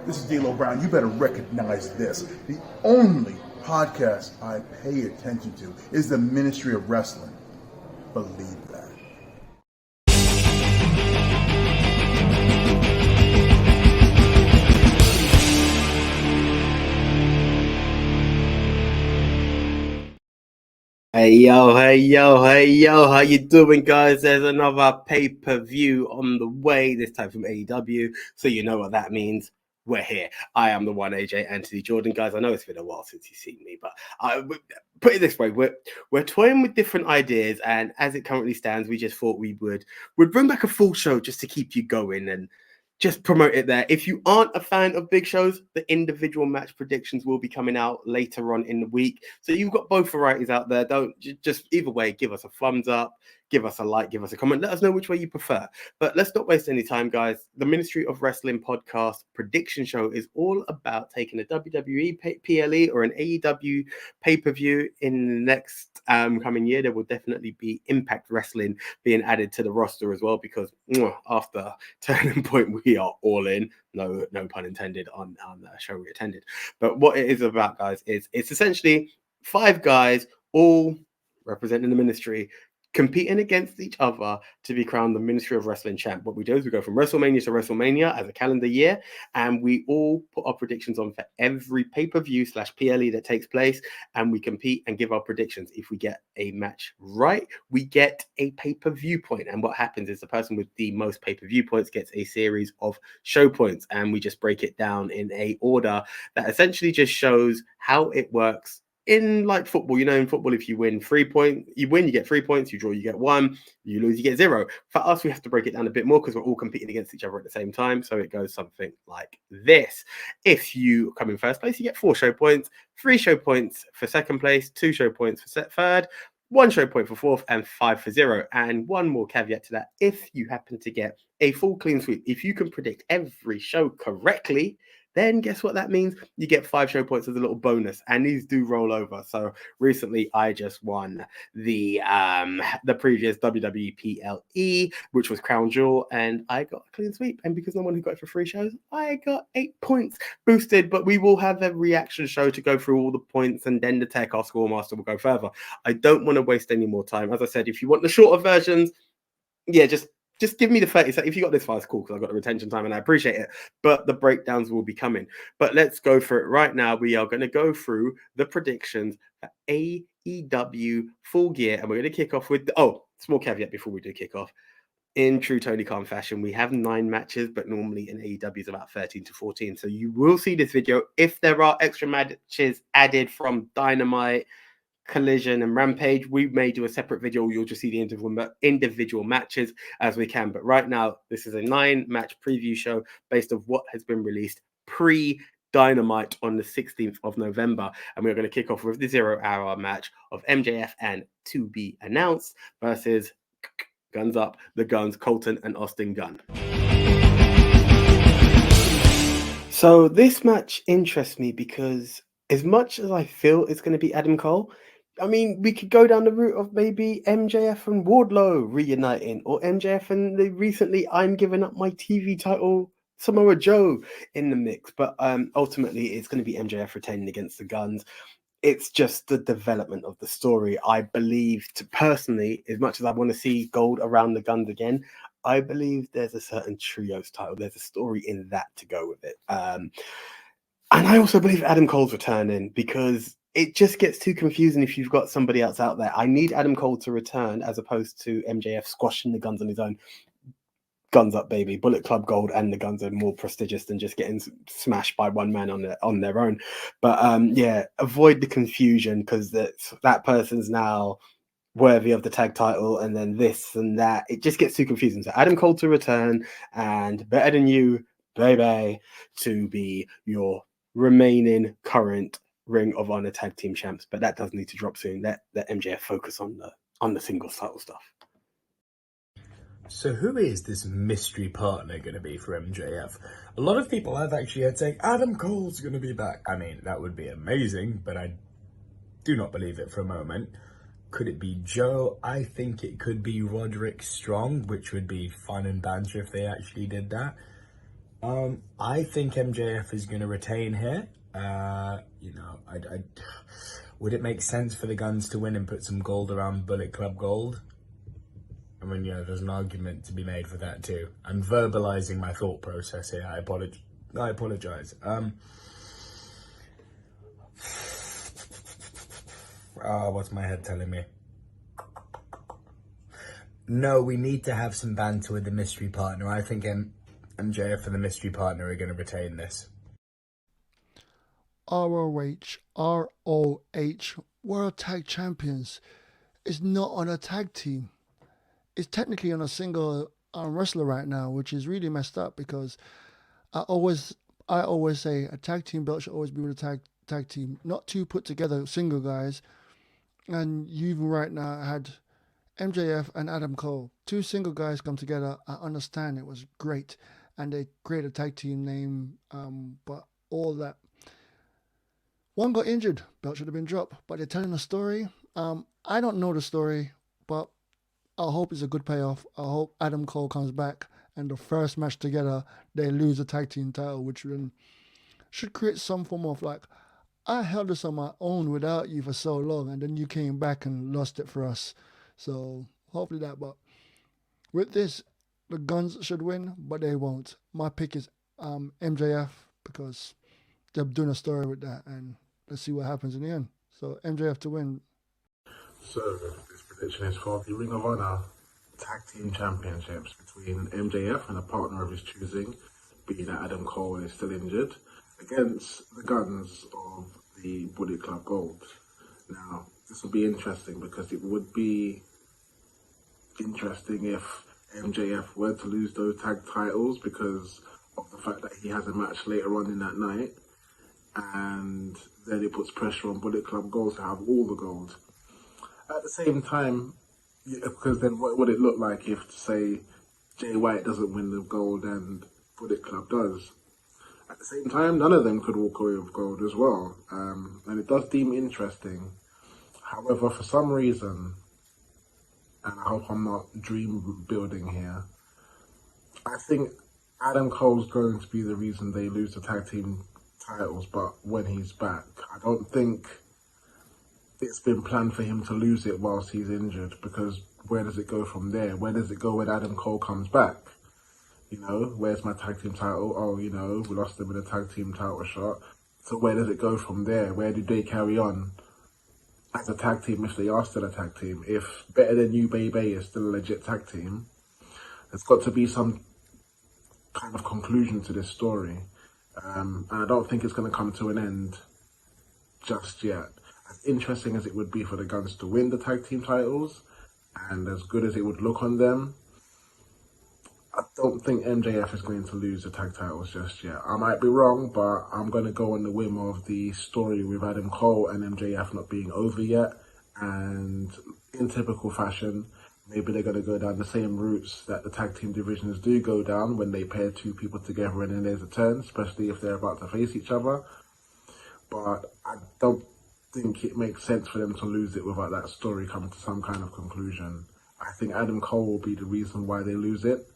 This is D'Lo Brown. You better recognize this. The only podcast I pay attention to is the Ministry of Wrestling. Believe that. Hey yo, hey yo, hey yo, how you doing, guys? There's another pay-per-view on the way, this time from AEW, so you know what that means. We're here. I am the one AJ Anthony Jordan, guys. I know it's been a while since you've seen me, but put it this way, we're toying with different ideas, and as it currently stands, we just thought we'd bring back a full show just to keep you going and just promote it there. If you aren't a fan of big shows, the individual match predictions will be coming out later on in the week. So you've got both varieties out there. Don't just either way, give us a thumbs up, give us a like, give us a comment. Let us know which way you prefer. But let's not waste any time, guys. The Ministry of Wrestling podcast prediction show is all about taking a WWE PLE or an AEW pay-per-view in the next coming year. There will definitely be Impact Wrestling being added to the roster as well, because after Turning Point, we are all in. No pun intended on the show we attended. But what it is about, guys, is it's essentially 5 guys all representing the ministry competing against each other to be crowned the Ministry of Wrestling champ. What we do is we go from WrestleMania to WrestleMania as a calendar year, and we all put our predictions on for every pay-per-view / PLE that takes place, and we compete and give our predictions. If we get a match right, we get a pay-per-view point, and what happens is the person with the most pay-per-view points gets a series of show points, and we just break it down in a order that essentially just shows how it works. In like football, in football, if you win 3 points, you get 3 points, you draw, you get 1, you lose, you get 0. For us, we have to break it down a bit more because we're all competing against each other at the same time. So it goes something like this. If you come in first place, you get 4 show points, 3 show points for second place, 2 show points for third, 1 show point for fourth, and 5 for 0. And one more caveat to that: if you happen to get a full clean sweep, if you can predict every show correctly, then guess what that means? You get 5 show points as a little bonus, and these do roll over. So recently, I just won the previous WWE PLE, which was Crown Jewel, and I got a clean sweep. And because no one who got it for 3 shows, I got 8 points boosted. But we will have a reaction show to go through all the points, and then the Tech, our score master, will go further. I don't want to waste any more time. As I said, if you want the shorter versions, yeah, just give me the 30 seconds. If you got this far, it's cool because I've got the retention time and I appreciate it. But the breakdowns will be coming. But let's go for it right now. We are going to go through the predictions for AEW Full Gear. And we're going to kick off with, small caveat before we do kick off. In true Tony Khan fashion, we have 9 matches, but normally in AEW is about 13 to 14. So you will see this video. If there are extra matches added from Dynamite, Collision, and Rampage, we may do a separate video. You'll just see the individual matches as we can. But right now, this is a 9-match preview show based on what has been released pre-Dynamite on the 16th of November. And we're going to kick off with the 0-hour match of MJF and To Be Announced versus Guns Up, the Guns, Colton and Austin Gunn. So this match interests me because as much as I feel it's going to be Adam Cole, I mean, we could go down the route of maybe MJF and Wardlow reuniting, or MJF and the recently I'm giving up my TV title Samoa Joe in the mix. But ultimately, it's going to be MJF retaining against the Guns. It's just the development of the story. I believe, personally, as much as I want to see gold around the Guns again, I believe there's a certain trios title. There's a story in that to go with it. And I also believe Adam Cole's returning because it just gets too confusing if you've got somebody else out there. I need Adam Cole to return as opposed to MJF squashing the Guns on his own. Guns Up, baby. Bullet Club Gold and the Guns are more prestigious than just getting smashed by one man on their own. But avoid the confusion because that person's now worthy of the tag title, and then this and that. It just gets too confusing. So Adam Cole to return, and Better Than You, baby, to be your remaining current Ring of Honor tag team champs. But that does need to drop soon. Let MJF focus on the singles title stuff. So who is this mystery partner going to be for MJF? A lot of people have actually heard saying Adam Cole's going to be back. I mean, that would be amazing, but I do not believe it for a moment. Could it be Joe? I think it could be Roderick Strong, which would be fun and banter if they actually did that. I think MJF is going to retain here. Would it make sense for the Guns to win and put some gold around Bullet Club Gold? I mean, there's an argument to be made for that too. I'm verbalizing my thought process here. I apologize. What's my head telling me? No, we need to have some banter with the mystery partner. I think MJF and the mystery partner are going to retain this. ROH World Tag Champions is not on a tag team. It's technically on a single wrestler right now, which is really messed up because I always say a tag team belt should always be with a tag team, not two put together single guys. And you even right now had MJF and Adam Cole, two single guys come together. I understand it was great, and they created a tag team name, but all that. One got injured, belt should have been dropped, but they're telling a story. I don't know the story, but I hope it's a good payoff. I hope Adam Cole comes back, and the first match together, they lose the tag team title, which then should create some form of like, I held this on my own without you for so long, and then you came back and lost it for us. So hopefully that, but with this, the Guns should win, but they won't. My pick is MJF because they're doing a story with that, and let's see what happens in the end. So MJF to win. So this prediction is for the Ring of Honor Tag Team Championships between MJF and a partner of his choosing, being that Adam Cole is still injured, against the Guns of the Bullet Club Gold. Now, this will be interesting because it would be interesting if MJF were to lose those tag titles because of the fact that he has a match later on in that night, and then it puts pressure on Bullet Club Gold to have all the gold. At the same time, because then what would it look like if, say, Jay White doesn't win the gold and Bullet Club does? At the same time, none of them could walk away with gold as well. And it does seem interesting. However, for some reason, and I hope I'm not dream building here, I think Adam Cole's going to be the reason they lose the tag team titles, but when he's back. I don't think it's been planned for him to lose it whilst he's injured, because where does it go from there? Where does it go when Adam Cole comes back? Where's my tag team title? Oh, we lost them in a tag team title shot. So where does it go from there? Where do they carry on as a tag team if they are still a tag team? If Better Than You Baby is still a legit tag team, there's got to be some kind of conclusion to this story. And I don't think it's going to come to an end just yet. As interesting as it would be for the Guns to win the tag team titles, and as good as it would look on them, I don't think MJF is going to lose the tag titles just yet. I might be wrong, but I'm going to go on the whim of the story with Adam Cole and MJF not being over yet. And in typical fashion, maybe they're going to go down the same routes that the tag team divisions do go down when they pair two people together and then there's a turn, especially if they're about to face each other. But I don't think it makes sense for them to lose it without that story coming to some kind of conclusion. I think Adam Cole will be the reason why they lose it.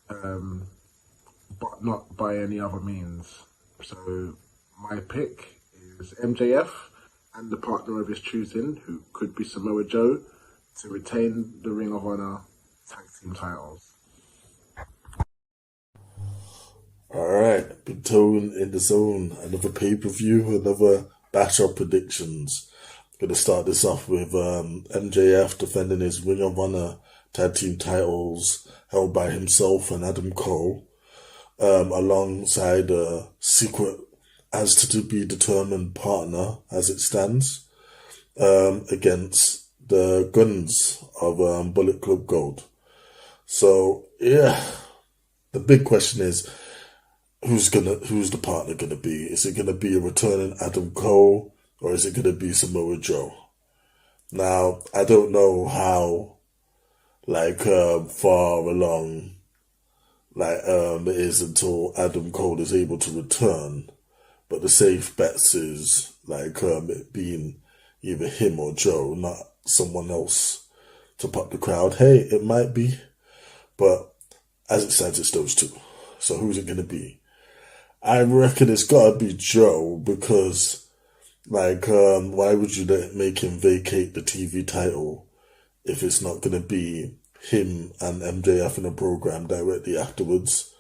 But not by any other means. So my pick is MJF and the partner of his choosing, who could be Samoa Joe, to retain the Ring of Honor tag team titles. Alright, been tone in the zone. Another pay-per-view, another batch of predictions. Gonna start this off with MJF defending his Ring of Honor tag team titles held by himself and Adam Cole, alongside a secret as to be determined partner as it stands, against the Guns of Bullet Club Gold. So yeah, the big question is, who's the partner gonna be? Is it gonna be a returning Adam Cole, or is it gonna be Samoa Joe? Now, I don't know how far along it is until Adam Cole is able to return, but the safe bets is it being either him or Joe, not someone else to pop the crowd. Hey, it might be, but as it stands, it's those two. So who's it going to be? I reckon it's gotta be Joe because, like, why would you make him vacate the TV title if it's not gonna be him and MJF in a program directly afterwards?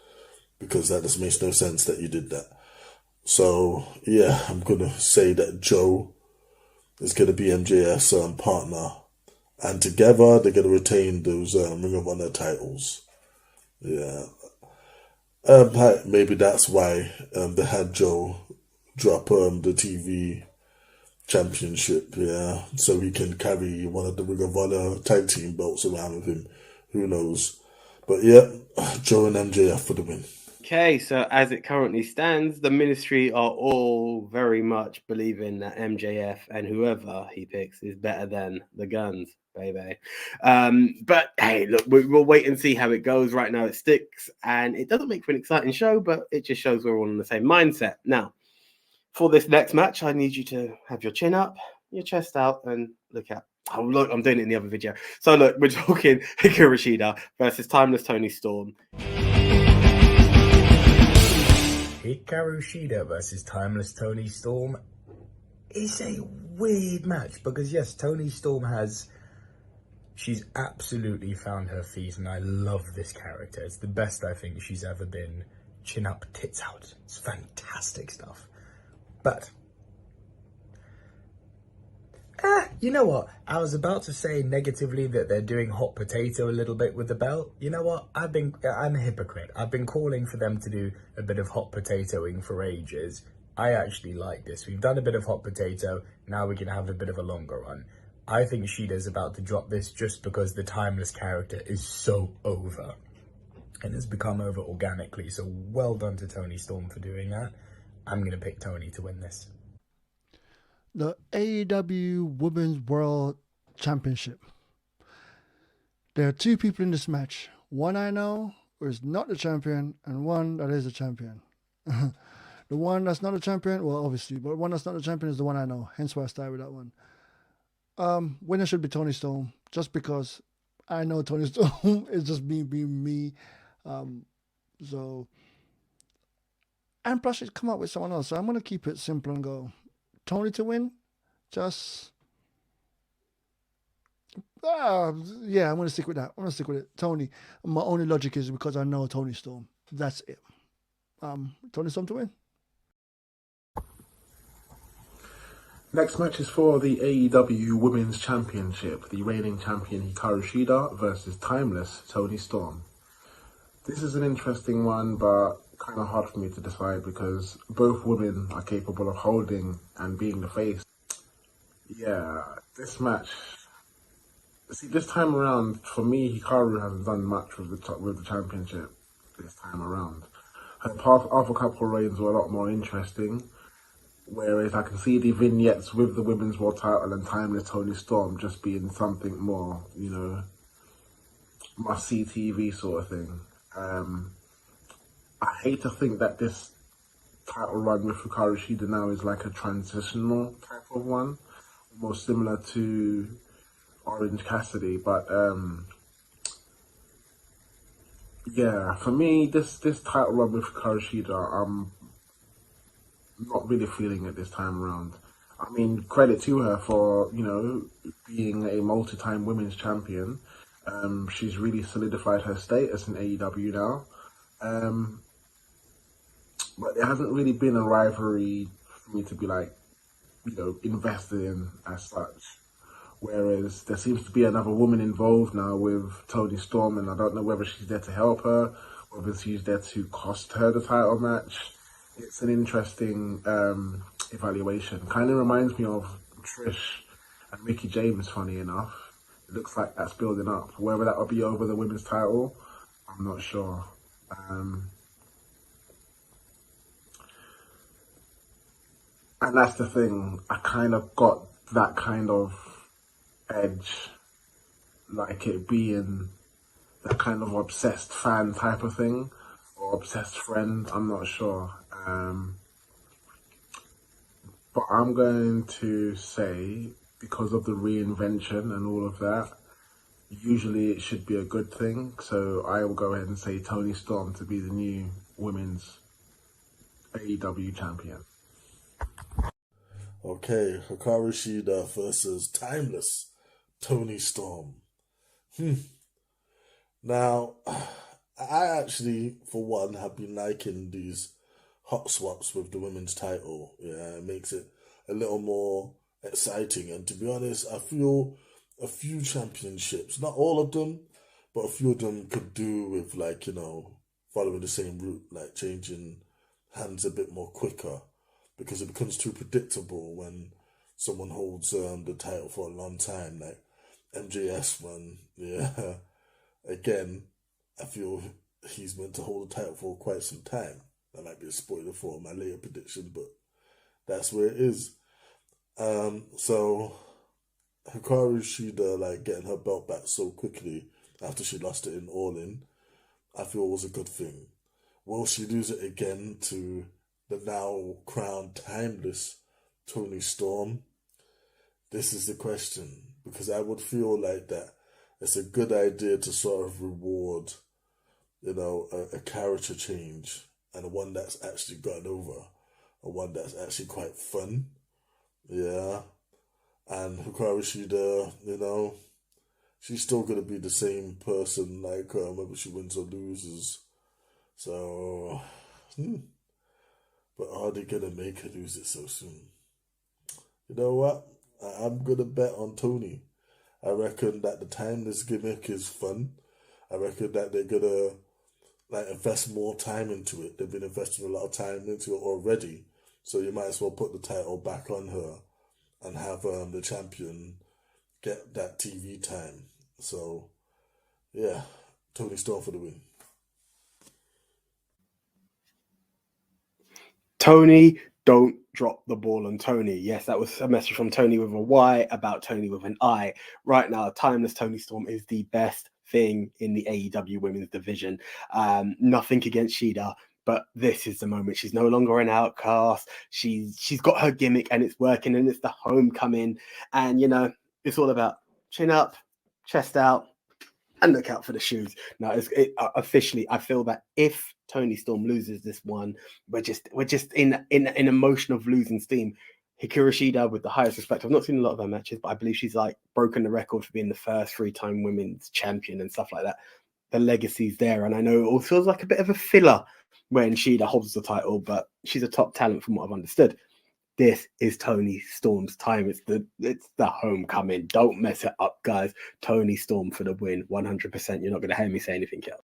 Because that just makes no sense that you did that. So yeah, I'm gonna say that Joe is gonna be MJF's partner, and together they're gonna retain those Ring of Honor titles. Yeah. Maybe that's why they had Joe drop the TV championship, yeah, so he can carry one of the Ring of Honor tag team belts around with him. Who knows? But yeah, Joe and MJF for the win. Okay, so as it currently stands, the ministry are all very much believing that MJF and whoever he picks is better than the Guns, baby. But hey, look, we'll wait and see how it goes. Right now it sticks, and it doesn't make for an exciting show, but it just shows we're all in the same mindset. Now, for this next match, I need you to have your chin up, your chest out, and look out. Oh, look, I'm doing it in the other video. So look, we're talking Hikaru Shida versus Timeless Tony Storm. Hikaru Shida versus Timeless Tony Storm is a weird match because yes, Tony Storm she's absolutely found her feet, and I love this character. It's the best I think she's ever been. Chin up, tits out. It's fantastic stuff. But you know what? I was about to say negatively that they're doing hot potato a little bit with the belt. You know what? I'm a hypocrite. I've been calling for them to do a bit of hot potatoing for ages. I actually like this. We've done a bit of hot potato. Now we're going to have a bit of a longer run. I think Shida's about to drop this just because the Timeless character is so over. And it's become over organically. So well done to Tony Storm for doing that. I'm going to pick Tony to win this. The AEW Women's World Championship. There are two people in this match. One I know who is not the champion, and one that is a champion. The one that's not a champion, well, obviously, but one that's not a champion is the one I know. Hence why I started with that one. Winner should be Tony Storm, just because I know Tony Storm is just me being me. And plus, she's come up with someone else. So I'm going to keep it simple and go Tony to win. Yeah, I'm going to stick with that. I'm going to stick with it. Tony. My only logic is because I know Tony Storm. That's it. Tony Storm to win. Next match is for the AEW Women's Championship. The reigning champion Hikaru Shida versus Timeless Tony Storm. This is an interesting one, but kind of hard for me to decide because both women are capable of holding and being the face. Yeah, this match. See, this time around, for me, Hikaru hasn't done much with the championship this time around. Her other couple reigns were a lot more interesting, whereas I can see the vignettes with the Women's World title and Timeless Tony Storm just being something more, must-see TV sort of thing. I hate to think that this title run with Hikaru Shida now is like a transitional type of one, almost similar to Orange Cassidy, but yeah, for me, this title run with Hikaru Shida, I'm not really feeling it this time around. I mean, credit to her for, being a multi-time women's champion. She's really solidified her status in AEW now. But there hasn't really been a rivalry for me to be invested in as such. Whereas there seems to be another woman involved now with Tony Storm, and I don't know whether she's there to help her, whether she's there to cost her the title match. It's an interesting evaluation. Kind of reminds me of Trish and Mickie James, funny enough. It looks like that's building up. Whether that will be over the women's title, I'm not sure. And that's the thing. I kind of got that kind of edge, like it being that kind of obsessed fan type of thing, or obsessed friend, I'm not sure. But I'm going to say, because of the reinvention and all of that, usually it should be a good thing. So I will go ahead and say Tony Storm to be the new women's AEW champion. Okay, Hikaru Shida versus Timeless Tony Storm. Now, I actually, for one, have been liking these hot swaps with the women's title. Yeah, it makes it a little more exciting. And to be honest, I feel a few championships, not all of them, but a few of them could do with, like, following the same route, like changing hands a bit more quicker, because it becomes too predictable when someone holds the title for a long time, like MJS one. Yeah, again, I feel he's meant to hold the title for quite some time. That might be a spoiler for my later prediction, but that's where it is. So Hikaru Shida, like, getting her belt back so quickly after she lost it in All In, I feel was a good thing. Will she lose it again to the now crowned timeless Tony Storm? This is the question, because I would feel like that it's a good idea to sort of reward, a character change, and one that's actually gotten over, and one that's actually quite fun. Yeah. And Hikaru Shida, she's still going to be the same person, like, whether she wins or loses. So, but are they going to make her lose it so soon? You know what? I'm going to bet on Tony. I reckon that the timeless gimmick is fun. I reckon that they're going to, like, invest more time into it. They've been investing a lot of time into it already. So you might as well put the title back on her and have the champion get that TV time. So, yeah, Tony Storm for the win. Tony, don't drop the ball on Tony. Yes, that was a message from Tony with a Y about Tony with an I. Right now, Timeless Tony Storm is the best thing in the AEW women's division. Nothing against Shida, but this is the moment. She's no longer an outcast. She's got her gimmick and it's working, and it's the homecoming. And, it's all about chin up, chest out, and look out for the shoes. Now, officially, I feel that if Tony Storm loses this one, we're just in an emotion of losing steam. Hikaru Shida, with the highest respect, I've not seen a lot of her matches, but I believe she's like broken the record for being the first 3-time women's champion and stuff like that. The legacy's there, and I know it all feels like a bit of a filler when Shida holds the title, but she's a top talent from what I've understood. This is Tony Storm's time. It's the homecoming. Don't mess it up, guys. Tony Storm for the win, 100%. You're not going to hear me say anything else.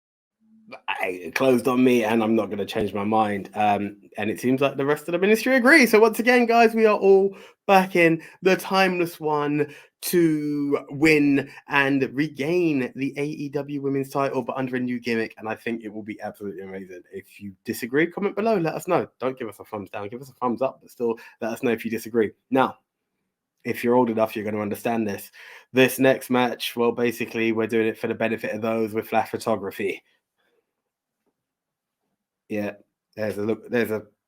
It closed on me, and I'm not going to change my mind. And it seems like the rest of the ministry agree. So once again, guys, we are all back in the timeless one to win and regain the AEW women's title, but under a new gimmick. And I think it will be absolutely amazing. If you disagree, comment below. Let us know. Don't give us a thumbs down. Give us a thumbs up, but still let us know if you disagree. Now, if you're old enough, you're going to understand this. This next match, well, basically, we're doing it for the benefit of those with flash photography. Yeah, there's a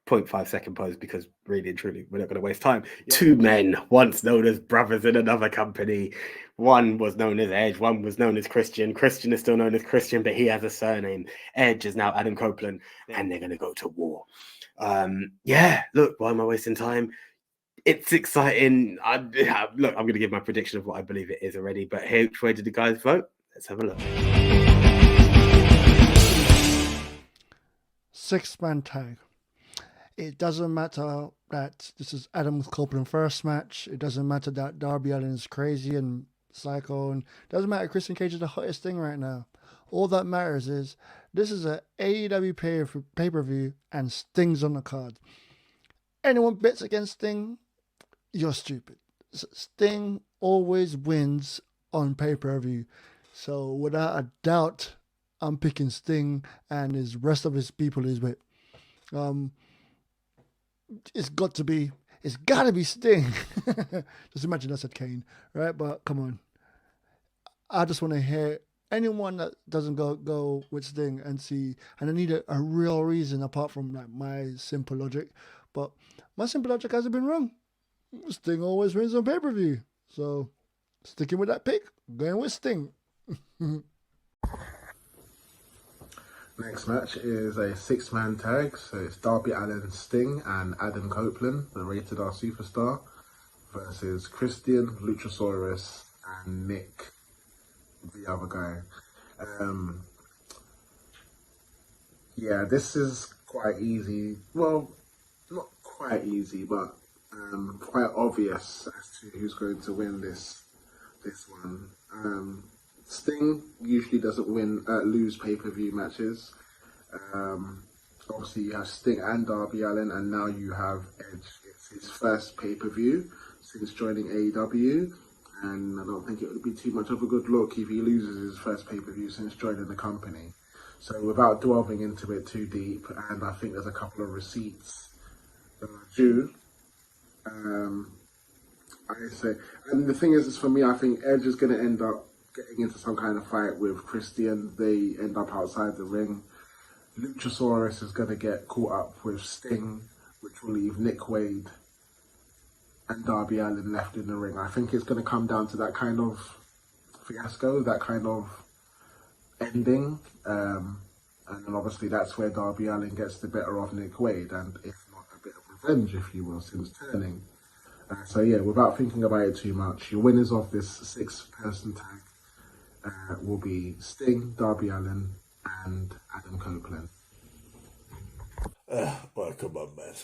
0.5 second pause, because really and truly, we're not going to waste time. Yeah. Two men, once known as brothers in another company. One was known as Edge, one was known as Christian. Christian is still known as Christian, but he has a surname. Edge is now Adam Copeland, and they're going to go to war. Yeah, look, why am I wasting time? It's exciting. I'm going to give my prediction of what I believe it is already, but which way did the guys vote? Let's have a look. 6-man tag. It doesn't matter that this is Adam Copeland's first match. It doesn't matter that Darby Allin is crazy and psycho. And it doesn't matter Christian Cage is the hottest thing right now. All that matters is this is an AEW pay-per-view and Sting's on the card. Anyone bets against Sting, you're stupid. Sting always wins on pay-per-view. So without a doubt, I'm picking Sting, and his rest of his people is with. It's got to be Sting. Just imagine that's a Kane, right? But come on, I just want to hear anyone that doesn't go with Sting and see, and I need a real reason apart from like my simple logic. But my simple logic hasn't been wrong. Sting always wins on pay-per-view, so sticking with that pick, going with Sting. Next match is a 6-man tag, so it's Darby Allin, Sting, and Adam Copeland, the Rated R Superstar, versus Christian, Luchasaurus, and Nick, the other guy. Yeah, this is quite easy. Well, not quite easy, but quite obvious as to who's going to win this one. Sting usually doesn't lose pay-per-view matches. Obviously, you have Sting and Darby Allin, and now you have Edge. It's his first pay-per-view since joining AEW, and I don't think it would be too much of a good look if he loses his first pay-per-view since joining the company. So without delving into it too deep, and I think there's a couple of receipts that are due, I say, and the thing is for me, I think Edge is going to end up getting into some kind of fight with Christian. They end up outside the ring. Luchasaurus is going to get caught up with Sting, which will leave Nick Wade and Darby Allin left in the ring. I think it's going to come down to that kind of fiasco, that kind of ending. And then obviously that's where Darby Allin gets the better of Nick Wade, and if not a bit of revenge, if you will, since turning. So yeah, without thinking about it too much, your winners of this 6-person tag will be Sting, Darby Allin, and Adam Copeland. Well, come on, man.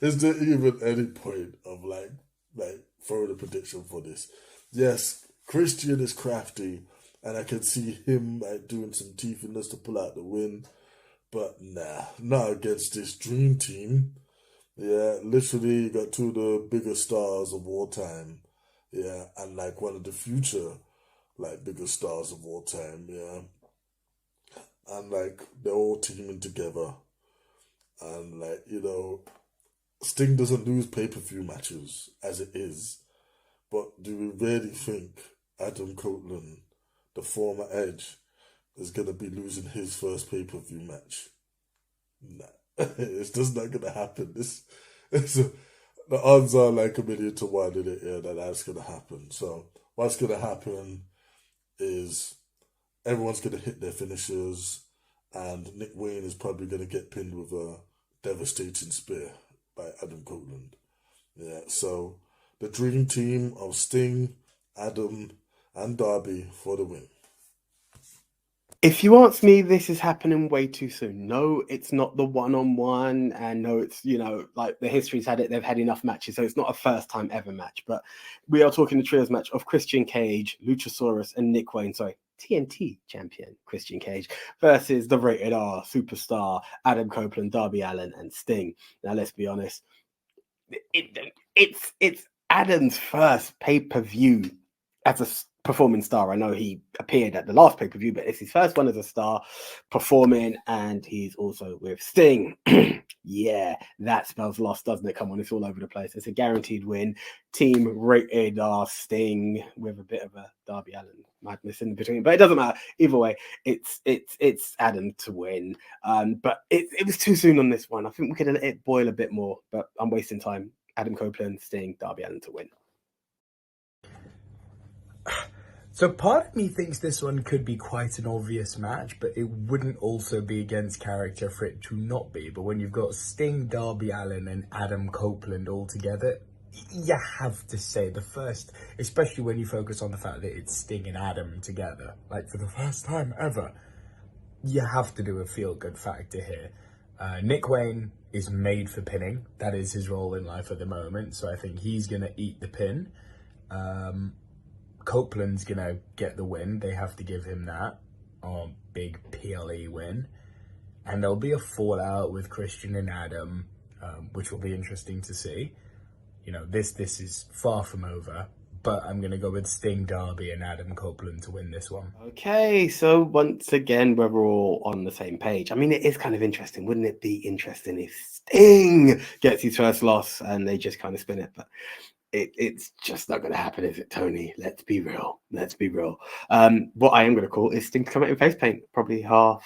Is there even any point of like throwing a prediction for this? Yes, Christian is crafty, and I can see him doing some teethiness to pull out the win, but nah, not against this dream team. Yeah, literally, you got two of the biggest stars of all time. Yeah, and like one of the future, like, biggest stars of all time. Yeah, and like they're all teaming together, and like, you know, Sting doesn't lose pay-per-view matches as it is, but do we really think Adam Copeland, the former Edge, is gonna be losing his first pay-per-view match? Nah. It's just not gonna happen. The odds are like 1,000,000 to 1 in it, yeah, that's gonna happen. So what's gonna happen is everyone's gonna hit their finishers, and Nick Wayne is probably gonna get pinned with a devastating spear by Adam Copeland. Yeah, so the dream team of Sting, Adam, and Darby for the win. If you ask me, this is happening way too soon. No, it's not the one-on-one, and no, it's, you know, like the history's had it, they've had enough matches, so it's not a first time ever match. But we are talking the trios match of Christian Cage, Luchasaurus, and Nick Wayne, sorry, TNT champion Christian Cage, versus the Rated R Superstar Adam Copeland, Darby Allin, and Sting. Now, let's be honest, it's Adam's first pay-per-view as a performing star. I know he appeared at the last pay-per-view, but it's his first one as a star performing, and he's also with Sting. Yeah, that spells loss, doesn't it? Come on, it's all over the place. It's a guaranteed win. Team Rated R Sting with a bit of a Darby Allin madness in between, but it doesn't matter. Either way, it's Adam to win. But it was too soon on this one. I think we could let it boil a bit more, but I'm wasting time. Adam Copeland, Sting, Darby Allin to win. So part of me thinks this one could be quite an obvious match, but it wouldn't also be against character for it to not be. But when you've got Sting, Darby Allin, and Adam Copeland all together, you have to say the first, especially when you focus on the fact that it's Sting and Adam together, like for the first time ever, you have to do a feel-good factor here. Nick Wayne is made for pinning. That is his role in life at the moment, so I think he's going to eat the pin. Copeland's gonna get the win. They have to give him that. Big PLE win. And there'll be a fallout with Christian and Adam, which will be interesting to see. You know, this is far from over, but I'm gonna go with Sting, Darby, and Adam Copeland to win this one. Okay, so once again, we're all on the same page. I mean, it is kind of interesting. Wouldn't it be interesting if Sting gets his first loss and they just kind of spin it? But it's just not going to happen, is it, Tony? Let's be real. Let's be real. What I am going to call is Sting to come out in face paint, probably half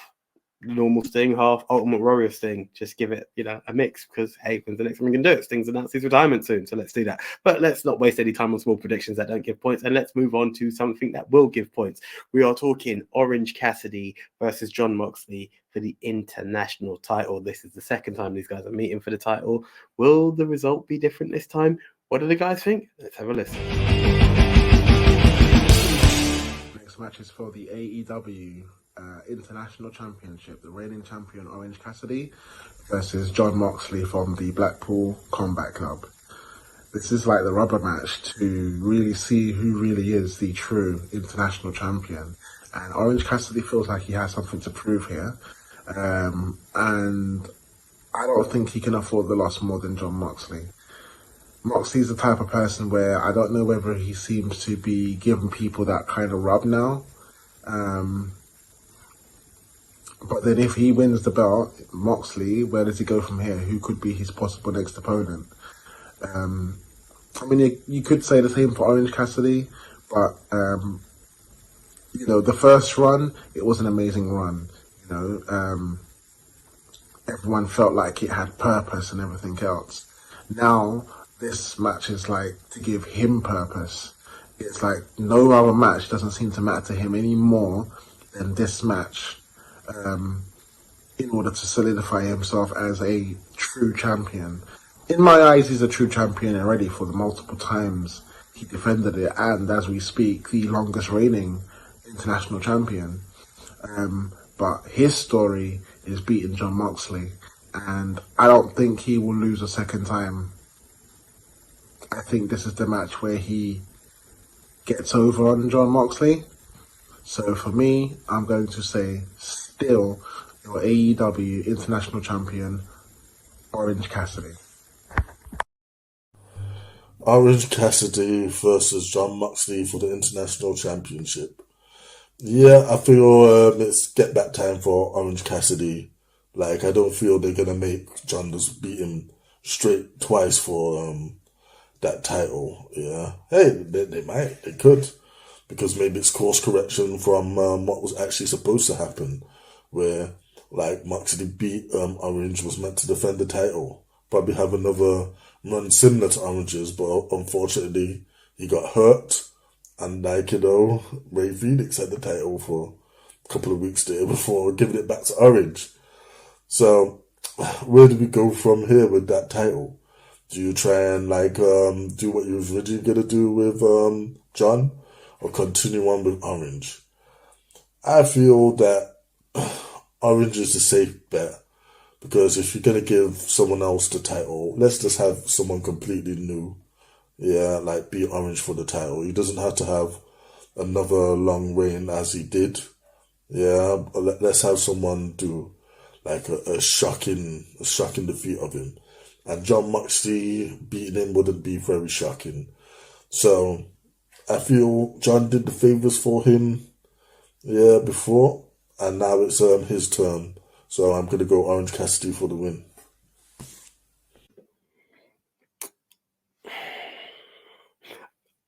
normal Sting, half Ultimate Warrior Sting. Just give it, a mix, because hey, when's the next time we can do it? Sting's announced his retirement soon, so let's do that. But let's not waste any time on small predictions that don't give points, and let's move on to something that will give points. We are talking Orange Cassidy versus Jon Moxley for the international title. This is the second time these guys are meeting for the title. Will the result be different this time? What do the guys think? Let's have a listen. Next match is for the AEW International Championship. The reigning champion Orange Cassidy versus Jon Moxley from the Blackpool Combat Club. This is like the rubber match to really see who really is the true international champion. And Orange Cassidy feels like he has something to prove here. And I don't think he can afford the loss more than Jon Moxley. Moxley's the type of person where I don't know whether he seems to be giving people that kind of rub now. But then if he wins the belt, Moxley, where does he go from here? Who could be his possible next opponent? I mean, you could say the same for Orange Cassidy, but, the first run, it was an amazing run. Everyone felt like it had purpose and everything else. Now, this match is like to give him purpose. It's like no other match doesn't seem to matter to him any more than this match, in order to solidify himself as a true champion. In my eyes, he's a true champion already for the multiple times he defended it, and as we speak, the longest reigning international champion. But his story is beating Jon Moxley, and I don't think he will lose a second time. I think this is the match where he gets over on Jon Moxley. So for me, I'm going to say still your AEW International Champion, Orange Cassidy. Orange Cassidy versus Jon Moxley for the International Championship. Yeah, I feel it's get back time for Orange Cassidy. Like, I don't feel they're going to make Jon just beat him straight twice for that title. Yeah. Hey, they might. They could. Because maybe it's course correction from what was actually supposed to happen. Where, like, Moxley beat Orange, was meant to defend the title. Probably have another run similar to Orange's, but unfortunately he got hurt. And Ray Phoenix had the title for a couple of weeks there before giving it back to Orange. So, where do we go from here with that title? Do you try and do what you were originally gonna do with Jon, or continue on with Orange? I feel that Orange is a safe bet, because if you're gonna give someone else the title, let's just have someone completely new. Yeah, like beat Orange for the title. He doesn't have to have another long reign as he did. Yeah, let's have someone do like a shocking defeat of him. And Jon Moxley beating him wouldn't be very shocking. So I feel Jon did the favours for him, before, and now it's his turn. So I'm gonna go Orange Cassidy for the win.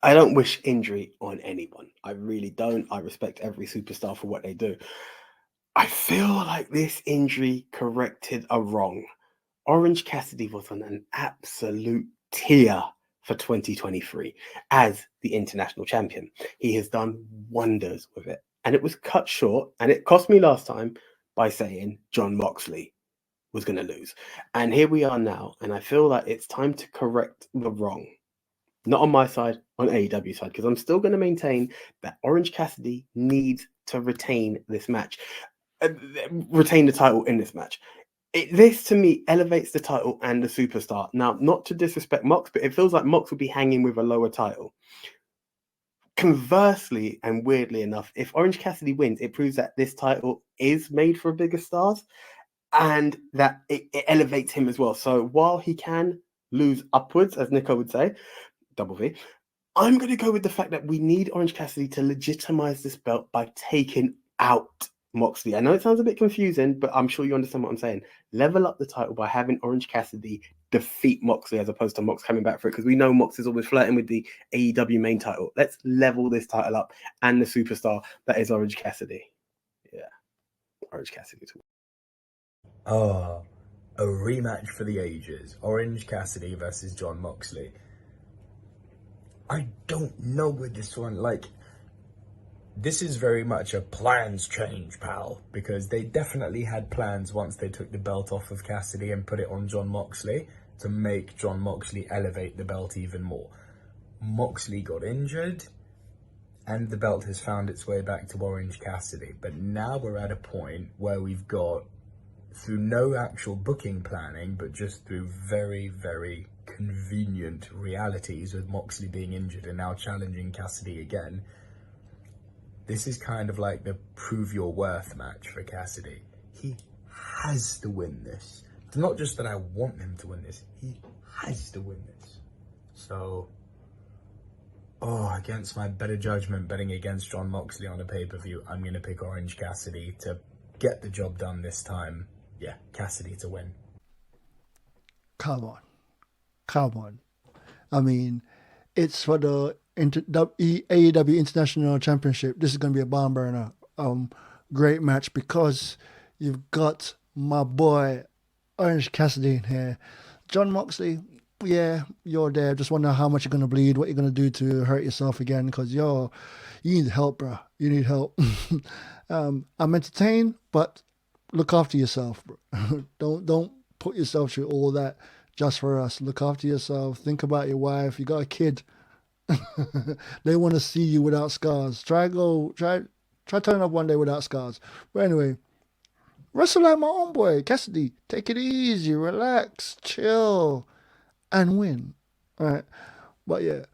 I don't wish injury on anyone. I really don't. I respect every superstar for what they do. I feel like this injury corrected a wrong. Orange Cassidy was on an absolute tear for 2023 as the international champion. He has done wonders with it. And it was cut short, and it cost me last time by saying Jon Moxley was going to lose. And here we are now, and I feel like it's time to correct the wrong. Not on my side, on AEW side, because I'm still going to maintain that Orange Cassidy needs to retain this match. Retain the title in this match. This, to me, elevates the title and the superstar. Now, not to disrespect Mox, but it feels like Mox will be hanging with a lower title. Conversely, and weirdly enough, if Orange Cassidy wins, it proves that this title is made for bigger stars, and that it elevates him as well. So while he can lose upwards, as Nico would say, double V, I'm going to go with the fact that we need Orange Cassidy to legitimize this belt by taking out Moxley. I know it sounds a bit confusing, but I'm sure you understand what I'm saying. Level up the title by having Orange Cassidy defeat Moxley as opposed to Mox coming back for it, because we know Mox is always flirting with the AEW main title. Let's level this title up and the superstar that is Orange Cassidy. Yeah, Orange Cassidy. Oh, a rematch for the ages. Orange Cassidy versus John Moxley. I don't know with this one. Like, this is very much a plans change, pal, because they definitely had plans once they took the belt off of Cassidy and put it on John Moxley to make John Moxley elevate the belt even more. Moxley got injured, and the belt has found its way back to Orange Cassidy. But now we're at a point where we've got, through no actual booking planning, but just through very, very convenient realities with Moxley being injured and now challenging Cassidy again, this is kind of like the prove your worth match for Cassidy. He has to win this. It's not just that I want him to win this, he has to win this. So, against my better judgment, betting against John Moxley on a pay-per-view, I'm going to pick Orange Cassidy to get the job done this time. Yeah, Cassidy to win. Come on. I mean, it's for the AEW International Championship. This is going to be a barn burner. Great match because you've got my boy Orange Cassidy in here. John Moxley, yeah, you're there. Just wonder how much you're going to bleed, what you're going to do to hurt yourself again, because you need help, bro. You need help. I'm entertained, but look after yourself, bro. Don't put yourself through all that just for us. Look after yourself. Think about your wife. You got a kid. They want to see you without scars. Try turn up one day without scars. But anyway, wrestle like my own boy, Cassidy. Take it easy, relax, chill, and win. All right. But yeah,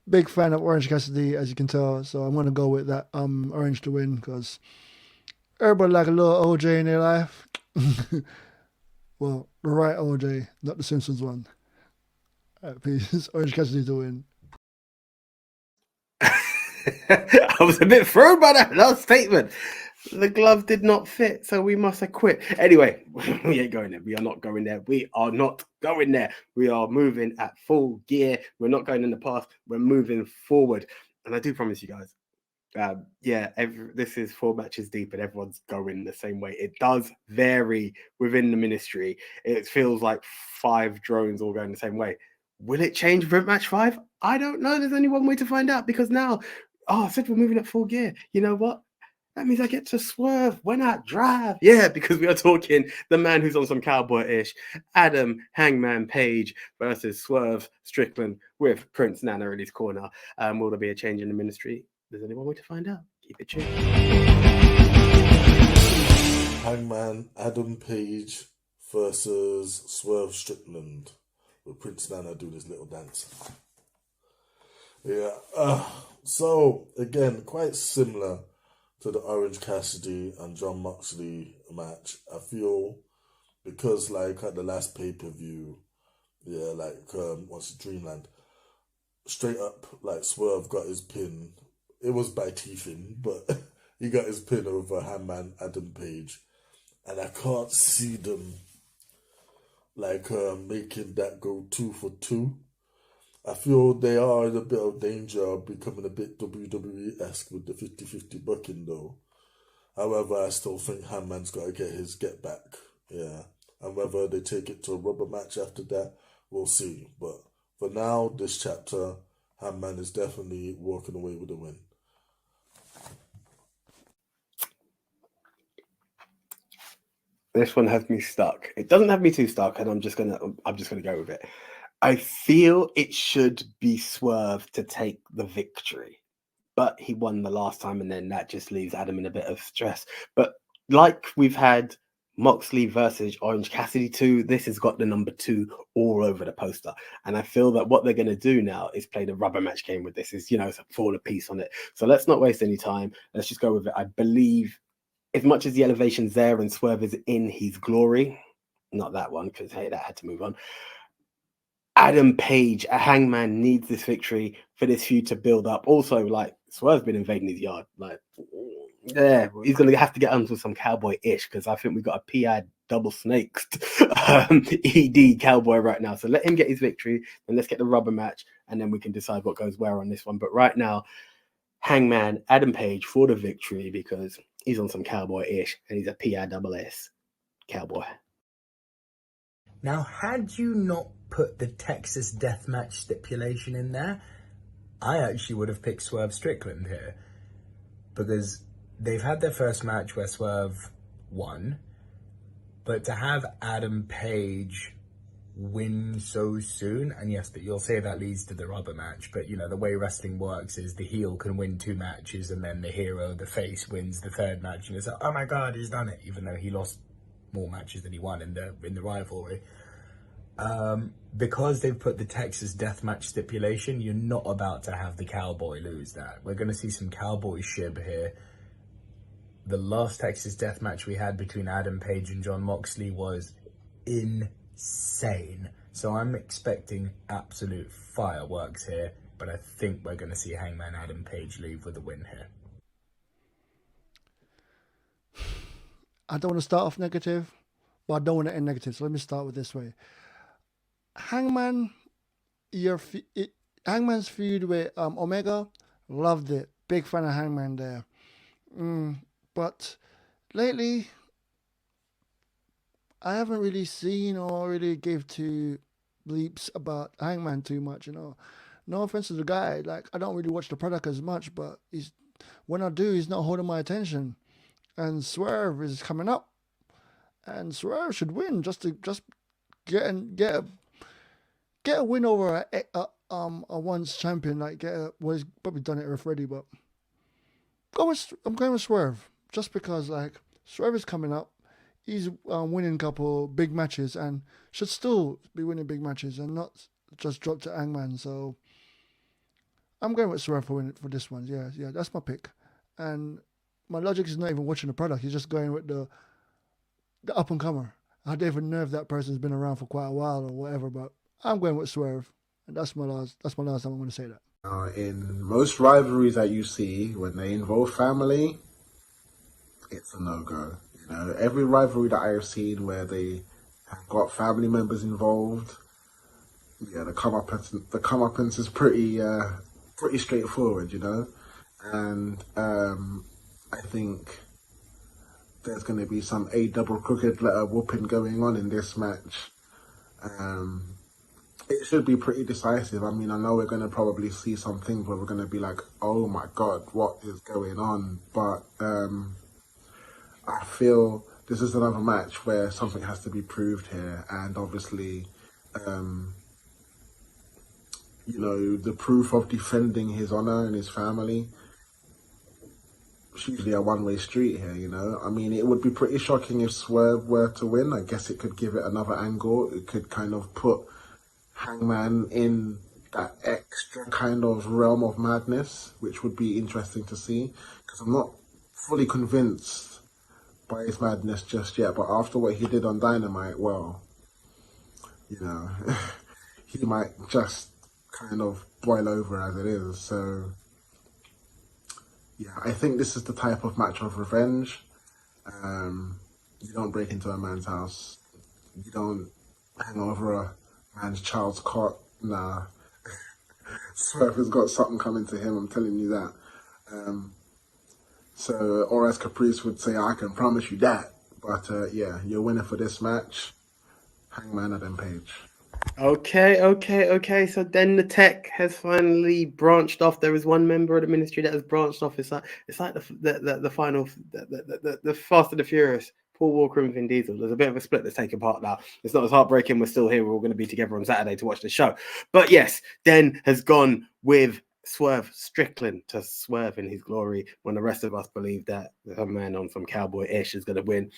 big fan of Orange Cassidy, as you can tell. So I'm gonna go with that Orange to win, because everybody like a little OJ in their life. Well, the right OJ, not the Simpsons one. All right, peace. Orange Cassidy to win. I was a bit thrown by that last statement. The glove did not fit, so we must have quit. Anyway, we ain't going there. We are not going there. We are not going there. We are moving at full gear. We're not going in the past. We're moving forward. And I do promise you guys, this is 4 matches deep and everyone's going the same way. It does vary within the ministry. It feels like 5 drones all going the same way. Will it change for match 5? I don't know. There's only one way to find out, because now, I said we're moving at full gear. You know what? That means I get to swerve when I drive. Yeah, because we are talking the man who's on some cowboy-ish, Adam Hangman Page versus Swerve Strickland with Prince Nana in his corner. Will there be a change in the ministry? There's only one way to find out. Keep it tuned. Hangman Adam Page versus Swerve Strickland, with Prince Nana doing his little dance. Yeah. So again, quite similar to the Orange Cassidy and John Moxley match. I feel because like at the last pay-per-view, what's it, Dreamland, straight up like Swerve got his pin. It was by teething, but he got his pin over Hangman Adam Page, and I can't see them making that go 2 for 2. I feel they are in a bit of danger of becoming a bit WWE-esque with the 50-50 booking though. However, I still think Hangman's got to get his get back. Yeah. And whether they take it to a rubber match after that, we'll see. But for now, this chapter, Hangman is definitely walking away with a win. This one has me stuck. It doesn't have me too stuck, and I'm just gonna go with it. I feel it should be Swerve to take the victory, but he won the last time, and then that just leaves Adam in a bit of stress. But like we've had Moxley versus Orange Cassidy 2, this has got the number 2 all over the poster. And I feel that what they're going to do now is play the rubber match game with this. It's a fall a piece on it. So let's not waste any time. Let's just go with it. I believe, as much as the elevation's there and Swerve is in his glory, not that one, because hey, that had to move on. Adam Page, a Hangman, needs this victory for this feud to build up. Also, like, Swerve's been invading his yard. Like, yeah, he's going to have to get onto some cowboy-ish, because I think we've got a PI double snakes ED cowboy right now. So let him get his victory, and let's get the rubber match, and then we can decide what goes where on this one. But right now, Hangman, Adam Page for the victory, because he's on some cowboy-ish, and he's a PI double S cowboy. Now, had you not put the Texas Deathmatch stipulation in there, I actually would have picked Swerve Strickland here. Because they've had their first match where Swerve won, but to have Adam Page win so soon, and yes, that you'll say that leads to the rubber match, but you know, the way wrestling works is the heel can win 2 matches and then the hero, the face, wins the 3rd match, and it's like, oh my god, he's done it, even though he lost more matches than he won in the rivalry. Because they've put the Texas Deathmatch stipulation, you're not about to have the Cowboy lose that. We're going to see some Cowboy shib here. The last Texas Deathmatch we had between Adam Page and Jon Moxley was insane. So I'm expecting absolute fireworks here, but I think we're going to see Hangman Adam Page leave with a win here. I don't want to start off negative, but I don't want to end negative. So let me start with this way. Hangman, Hangman's feud with Omega, loved it. Big fan of Hangman there. But lately, I haven't really seen or really gave 2 bleeps about Hangman too much, you know. No offense to the guy, like, I don't really watch the product as much, but when I do, he's not holding my attention. And Swerve is coming up, and Swerve should win just to get a win over a once champion. Like, he's probably done it with Freddie, but I'm going with Swerve just because, like, Swerve is coming up. He's winning a couple big matches and should still be winning big matches and not just drop to Hangman. So I'm going with Swerve for this one. Yeah, that's my pick. And my logic is not even watching the product. He's just going with the up and comer. I don't even know if that person's been around for quite a while or whatever, but I'm going with Swerve, and that's my last time I'm going to say that. In most rivalries that you see, when they involve family, it's a no-go. You know, every rivalry that I have seen where they have got family members involved, yeah, the comeuppance is pretty straightforward, you know, and I think there's going to be some double crooked letter whooping going on in this match. It should be pretty decisive. I mean, I know we're going to probably see some things where we're going to be like, oh my god, what is going on? But I feel this is another match where something has to be proved here. And obviously, you know, the proof of defending his honor and his family, it's usually a one-way street here, you know. I mean, it would be pretty shocking if Swerve were to win. I guess it could give it another angle. It could kind of put Hangman in that extra kind of realm of madness, which would be interesting to see, because I'm not fully convinced by his madness just yet, but after what he did on Dynamite, well, you know, he might just kind of boil over as it is. So yeah, I think this is the type of match of revenge. You don't break into a man's house, you don't hang over a man's child's cot. Nah. Swerve has got something coming to him, I'm telling you that. So, or as Caprice would say, I can promise you that. But yeah, your winner for this match, Hangman Adam Page. Okay. So then the tech has finally branched off. There is one member of the ministry that has branched off. It's like the final, the Fast and the Furious. Paul Walker and Vin Diesel. There's a bit of a split that's taking part now. It's not as heartbreaking. We're still here. We're all going to be together on Saturday to watch the show. But yes, Den has gone with Swerve Strickland to swerve in his glory when the rest of us believe that some man on some cowboy-ish is going to win.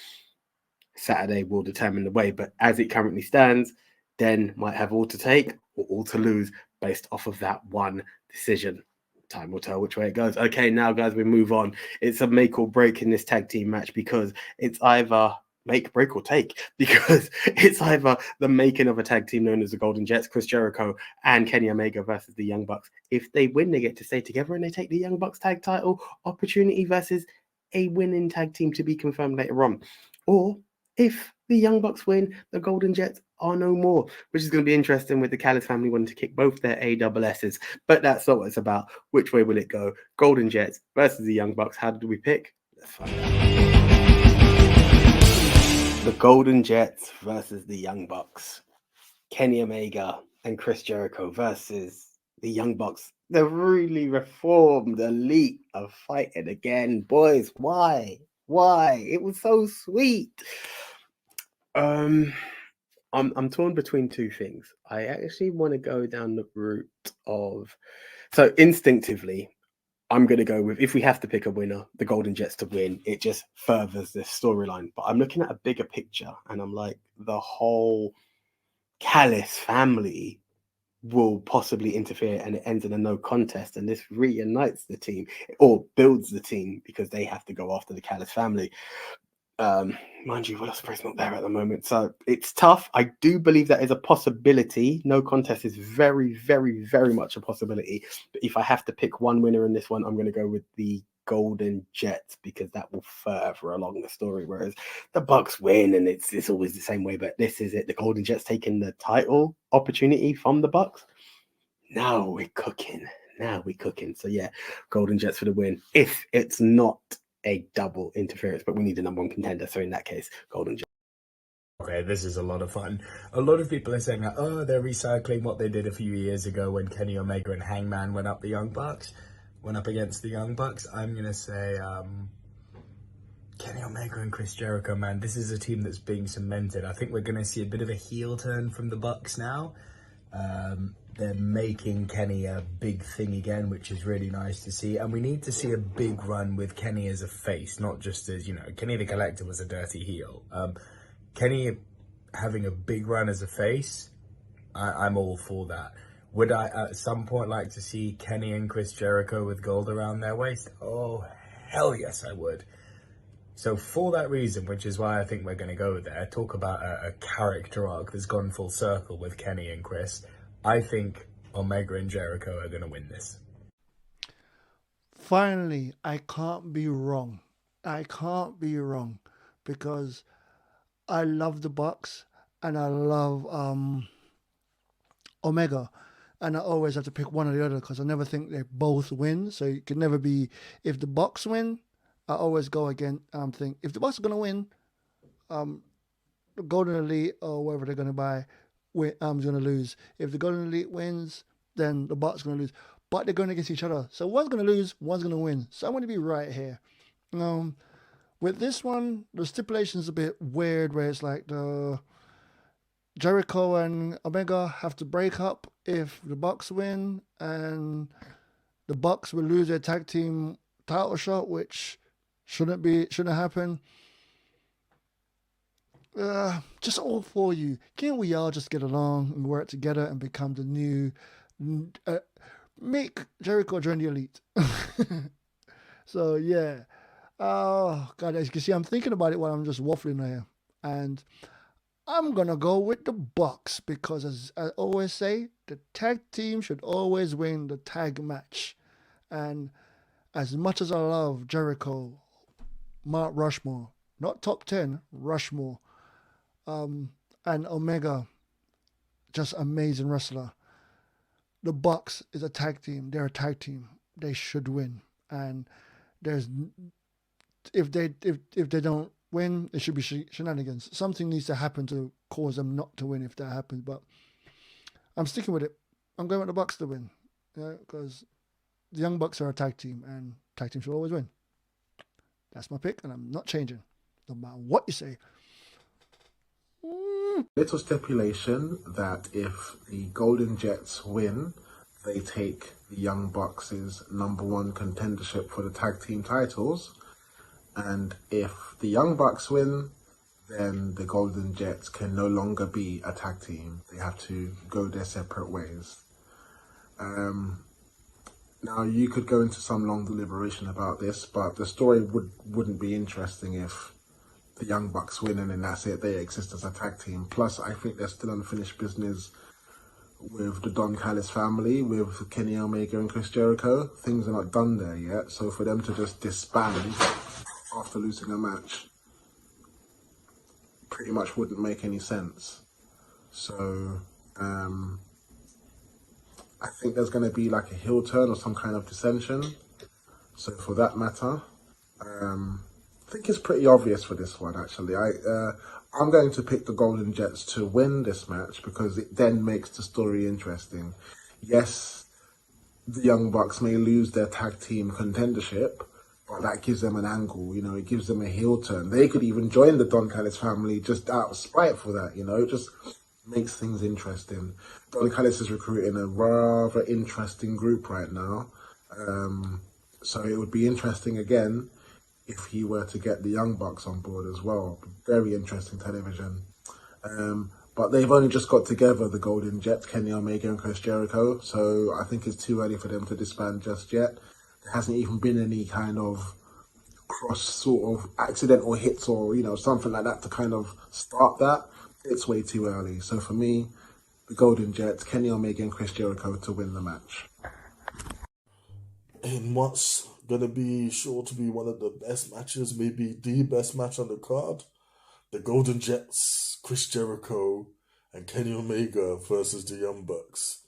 Saturday will determine the way. But as it currently stands, Den might have all to take or all to lose based off of that one decision. Time will tell which way it goes. Okay, now, guys, we move on. It's a make or break in this tag team match because it's either make, break, or take, because it's either the making of a tag team known as the Golden Jets, Chris Jericho and Kenny Omega versus the Young Bucks. If they win, they get to stay together and they take the Young Bucks tag title opportunity versus a winning tag team to be confirmed later on. Or if the Young Bucks win, the Golden Jets are no more, which is going to be interesting with the Callis family wanting to kick both their AWSs. But that's not what it's about. Which way will it go? Golden Jets versus the Young Bucks. How did we pick? Let's find out. The Golden Jets versus the Young Bucks. Kenny Omega and Chris Jericho versus the Young Bucks. The really reformed elite are fighting again. Boys, why? Why? It was so sweet. I'm torn between two things. I actually want to go down the route of, so instinctively, I'm going to go with, if we have to pick a winner, the Golden Jets to win. It just furthers this storyline. But I'm looking at a bigger picture, and I'm like, the whole Callis family will possibly interfere, and it ends in a no contest. And this reunites the team, or builds the team, because they have to go after the Callis family. Mind you, Will Ospreay's not there at the moment, so it's tough. I do believe that is a possibility. No contest is very, very, very much a possibility. But if I have to pick one winner in this one, I'm going to go with the Golden Jets, because that will further along the story. Whereas the Bucks win, and it's always the same way. But this is it: the Golden Jets taking the title opportunity from the Bucks. Now we're cooking. So yeah, Golden Jets for the win. If it's not a double interference, but we need a number one contender. So in that case, Golden Jets. Okay, this is a lot of fun. A lot of people are saying that, oh, they're recycling what they did a few years ago when Kenny Omega and Hangman went up against the Young Bucks. I'm going to say Kenny Omega and Chris Jericho, man, this is a team that's being cemented. I think we're going to see a bit of a heel turn from the Bucks now. They're making Kenny a big thing again, which is really nice to see. And we need to see a big run with Kenny as a face, not just as, Kenny the Collector was a dirty heel. Kenny having a big run as a face, I'm all for that. Would I at some point like to see Kenny and Chris Jericho with gold around their waist? Oh, hell yes, I would. So for that reason, which is why I think we're going to go there, talk about a character arc that's gone full circle with Kenny and Chris, I think Omega and Jericho are going to win this. Finally, I can't be wrong. Because I love the Bucks and I love Omega, and I always have to pick one or the other because I never think they both win. So it could never be, if the Bucks win, I always go again. Think if the Bucks are gonna win, the Golden Elite or whatever they're gonna buy, I'm gonna lose. If the Golden Elite wins, then the Bucks are gonna lose. But they're going against each other, so one's gonna lose, one's gonna win. So I'm gonna be right here. With this one, the stipulation's a bit weird, where it's like the Jericho and Omega have to break up if the Bucks win, and the Bucks will lose their tag team title shot, which shouldn't happen. Just all for you. Can't we all just get along and work together and become the new, make Jericho join the Elite? So yeah. Oh God, as you can see, I'm thinking about it while I'm just waffling here, and I'm gonna go with the Bucks because, as I always say, the tag team should always win the tag match. And as much as I love Jericho, Mount Rushmore, not top 10, Rushmore, and Omega, just amazing wrestler. The Bucks is a tag team. They're a tag team. They should win. And if they don't win, it should be shenanigans. Something needs to happen to cause them not to win if that happens. But I'm sticking with it. I'm going with the Bucks to win, because the Young Bucks are a tag team, and tag team should always win. That's my pick, and I'm not changing, no matter what you say. Little stipulation that if the Golden Jets win, they take the Young Bucks' number one contendership for the tag team titles. And if the Young Bucks win, then the Golden Jets can no longer be a tag team. They have to go their separate ways. Now, you could go into some long deliberation about this, but the story wouldn't be interesting if the Young Bucks win and then that's it. They exist as a tag team. Plus, I think there's still unfinished business with the Don Callis family, with Kenny Omega and Chris Jericho. Things are not done there yet. So for them to just disband after losing a match pretty much wouldn't make any sense. So I think there's going to be like a heel turn or some kind of dissension. So for that matter, I think it's pretty obvious for this one, actually. I'm going to pick the Golden Jets to win this match because it then makes the story interesting. Yes, the Young Bucks may lose their tag team contendership, but that gives them an angle, you know, it gives them a heel turn. They could even join the Don Callis family just out of spite for that, you know, it just makes things interesting. Don Callis is recruiting a rather interesting group right now. So it would be interesting again if he were to get the Young Bucks on board as well. Very interesting television. But they've only just got together, the Golden Jets, Kenny Omega and Chris Jericho, so I think it's too early for them to disband just yet. There hasn't even been any kind of cross sort of accidental hits or, you know, something like that to kind of start that. It's way too early. So for me, the Golden Jets, Kenny Omega and Chris Jericho to win the match. In what's going to be sure to be one of the best matches, maybe the best match on the card, the Golden Jets, Chris Jericho, and Kenny Omega versus the Young Bucks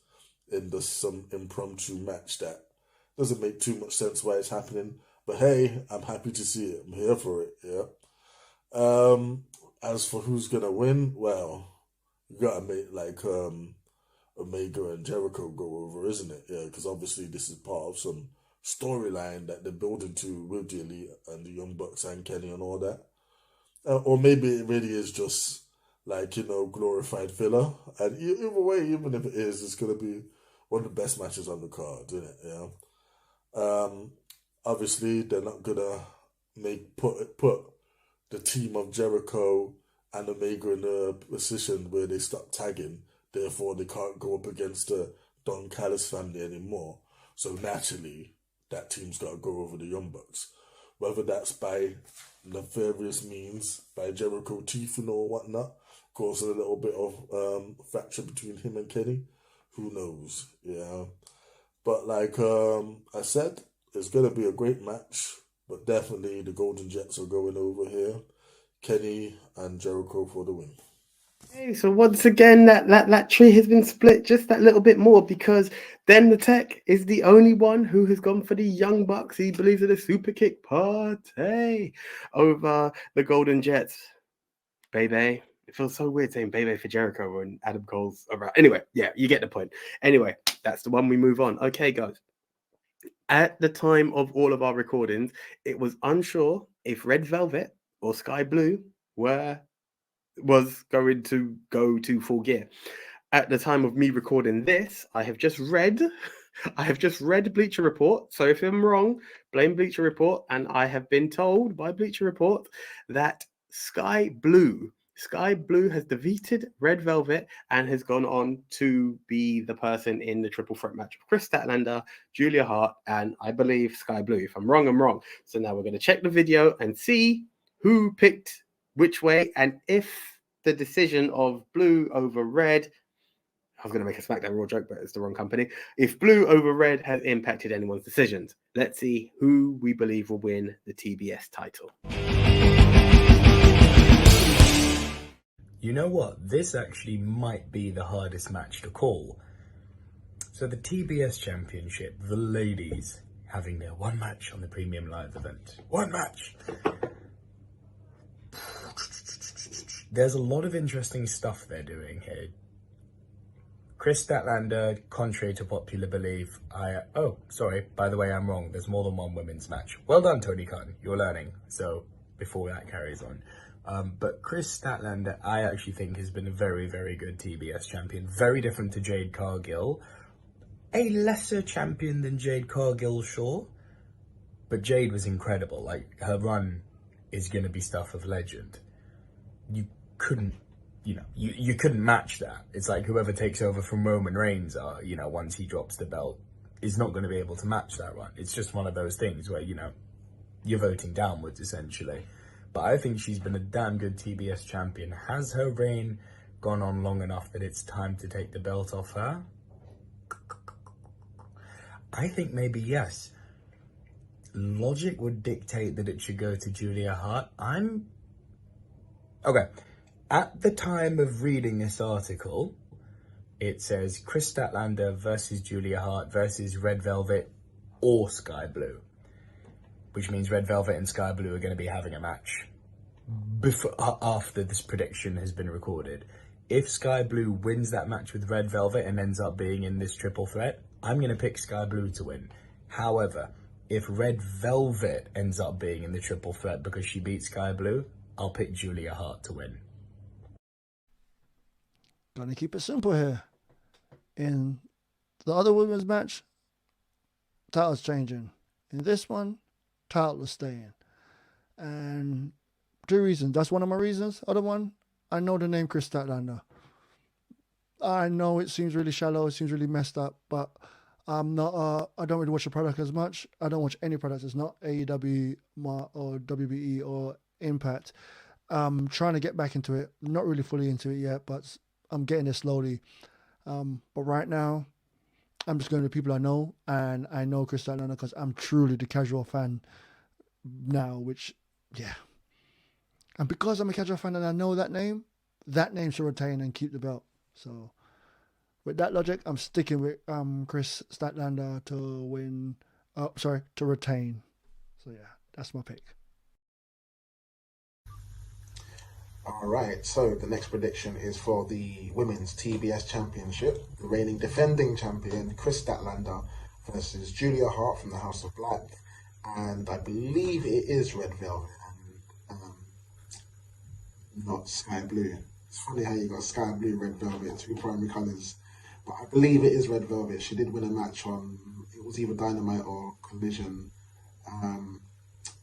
in some impromptu match that doesn't make too much sense why it's happening. But hey, I'm happy to see it. I'm here for it, yeah. As for who's going to win, well, you got to make like Omega and Jericho go over, isn't it? Yeah, because obviously this is part of some storyline that they're building to with the Elite and the Young Bucks and Kenny and all that. Or maybe it really is just like, you know, glorified filler. And either way, even if it is, it's going to be one of the best matches on the card, isn't it? Yeah. Obviously, they're not going to put the team of Jericho and Omega in a position where they stop tagging. Therefore, they can't go up against the Don Callis family anymore. So naturally, that team's got to go over the Young Bucks. Whether that's by nefarious means, by Jericho teething or whatnot, causing a little bit of fracture between him and Kenny, who knows, yeah. But like I said, it's going to be a great match, but definitely the Golden Jets are going over here. Kenny and Jericho for the win. Okay, so once again, that tree has been split just that little bit more because then the Tech is the only one who has gone for the Young Bucks. He believes in a super kick party over the Golden Jets. Baby. It feels so weird saying baby for Jericho when Adam Cole's around. Anyway, yeah, you get the point. Anyway, that's the one we move on. Okay, guys. At the time of all of our recordings, it was unsure if Red Velvet or Sky Blue was going to go to Full Gear. At the time of me recording this, I have just read Bleacher Report. So if I'm wrong, blame Bleacher Report. And I have been told by Bleacher Report that Sky Blue has defeated Red Velvet and has gone on to be the person in the triple threat match of Chris Statlander, Julia Hart, and I believe Sky Blue. If I'm wrong, I'm wrong. So now we're going to check the video and see who picked which way, and if the decision of blue over red, I was going to make a SmackDown Raw joke, but it's the wrong company. If blue over red has impacted anyone's decisions, let's see who we believe will win the TBS title. You know what? This actually might be the hardest match to call. So the TBS Championship, the ladies having their one match on the Premium Live event. One match! There's a lot of interesting stuff they're doing here. Chris Statlander, contrary to popular belief, by the way, I'm wrong. There's more than one women's match. Well done, Tony Khan. You're learning. So, before that carries on. But Chris Statlander, I actually think has been a very, very good TBS champion. Very different to Jade Cargill. A lesser champion than Jade Cargill, sure. But Jade was incredible. Like, her run is going to be stuff of legend. You couldn't match that. It's like whoever takes over from Roman Reigns, once he drops the belt, is not going to be able to match that run. It's just one of those things where, you're voting downwards, essentially. But I think she's been a damn good TBS champion. Has her reign gone on long enough that it's time to take the belt off her? I think maybe yes. Logic would dictate that it should go to Julia Hart. Okay. At the time of reading this article, it says Chris Statlander versus Julia Hart versus Red Velvet or Sky Blue. Which means Red Velvet and Sky Blue are going to be having a match. after this prediction has been recorded, if Sky Blue wins that match with Red Velvet and ends up being in this triple threat, I'm going to pick Sky Blue to win. However, if Red Velvet ends up being in the triple threat because she beat Sky Blue, I'll pick Julia Hart to win. Gonna keep it simple here. In the other women's match, title's changing. In this one, title is staying. And 2 reasons. That's one of my reasons. Other one, I know the name Chris Statlander. I know it seems really shallow, it seems really messed up, but I'm not. I don't really watch the product as much. I don't watch any products. It's not AEW or WBE or Impact. I'm trying to get back into it. Not really fully into it yet, but I'm getting there slowly. But right now, I'm just going to people I know, and I know Chris Statlander because I'm truly the casual fan now, which, yeah. And because I'm a casual fan and I know that name should retain and keep the belt. So with that logic, I'm sticking with Chris Statlander to win. To retain. So yeah, that's my pick. All right, so the next prediction is for the Women's TBS Championship. The reigning defending champion, Chris Statlander, versus Julia Hart from the House of Black. And I believe it is Red Velvet and not Sky Blue. It's funny how you got Sky Blue, Red Velvet, 2 primary colours. But I believe it is Red Velvet. She did win a match on, it was either Dynamite or Collision.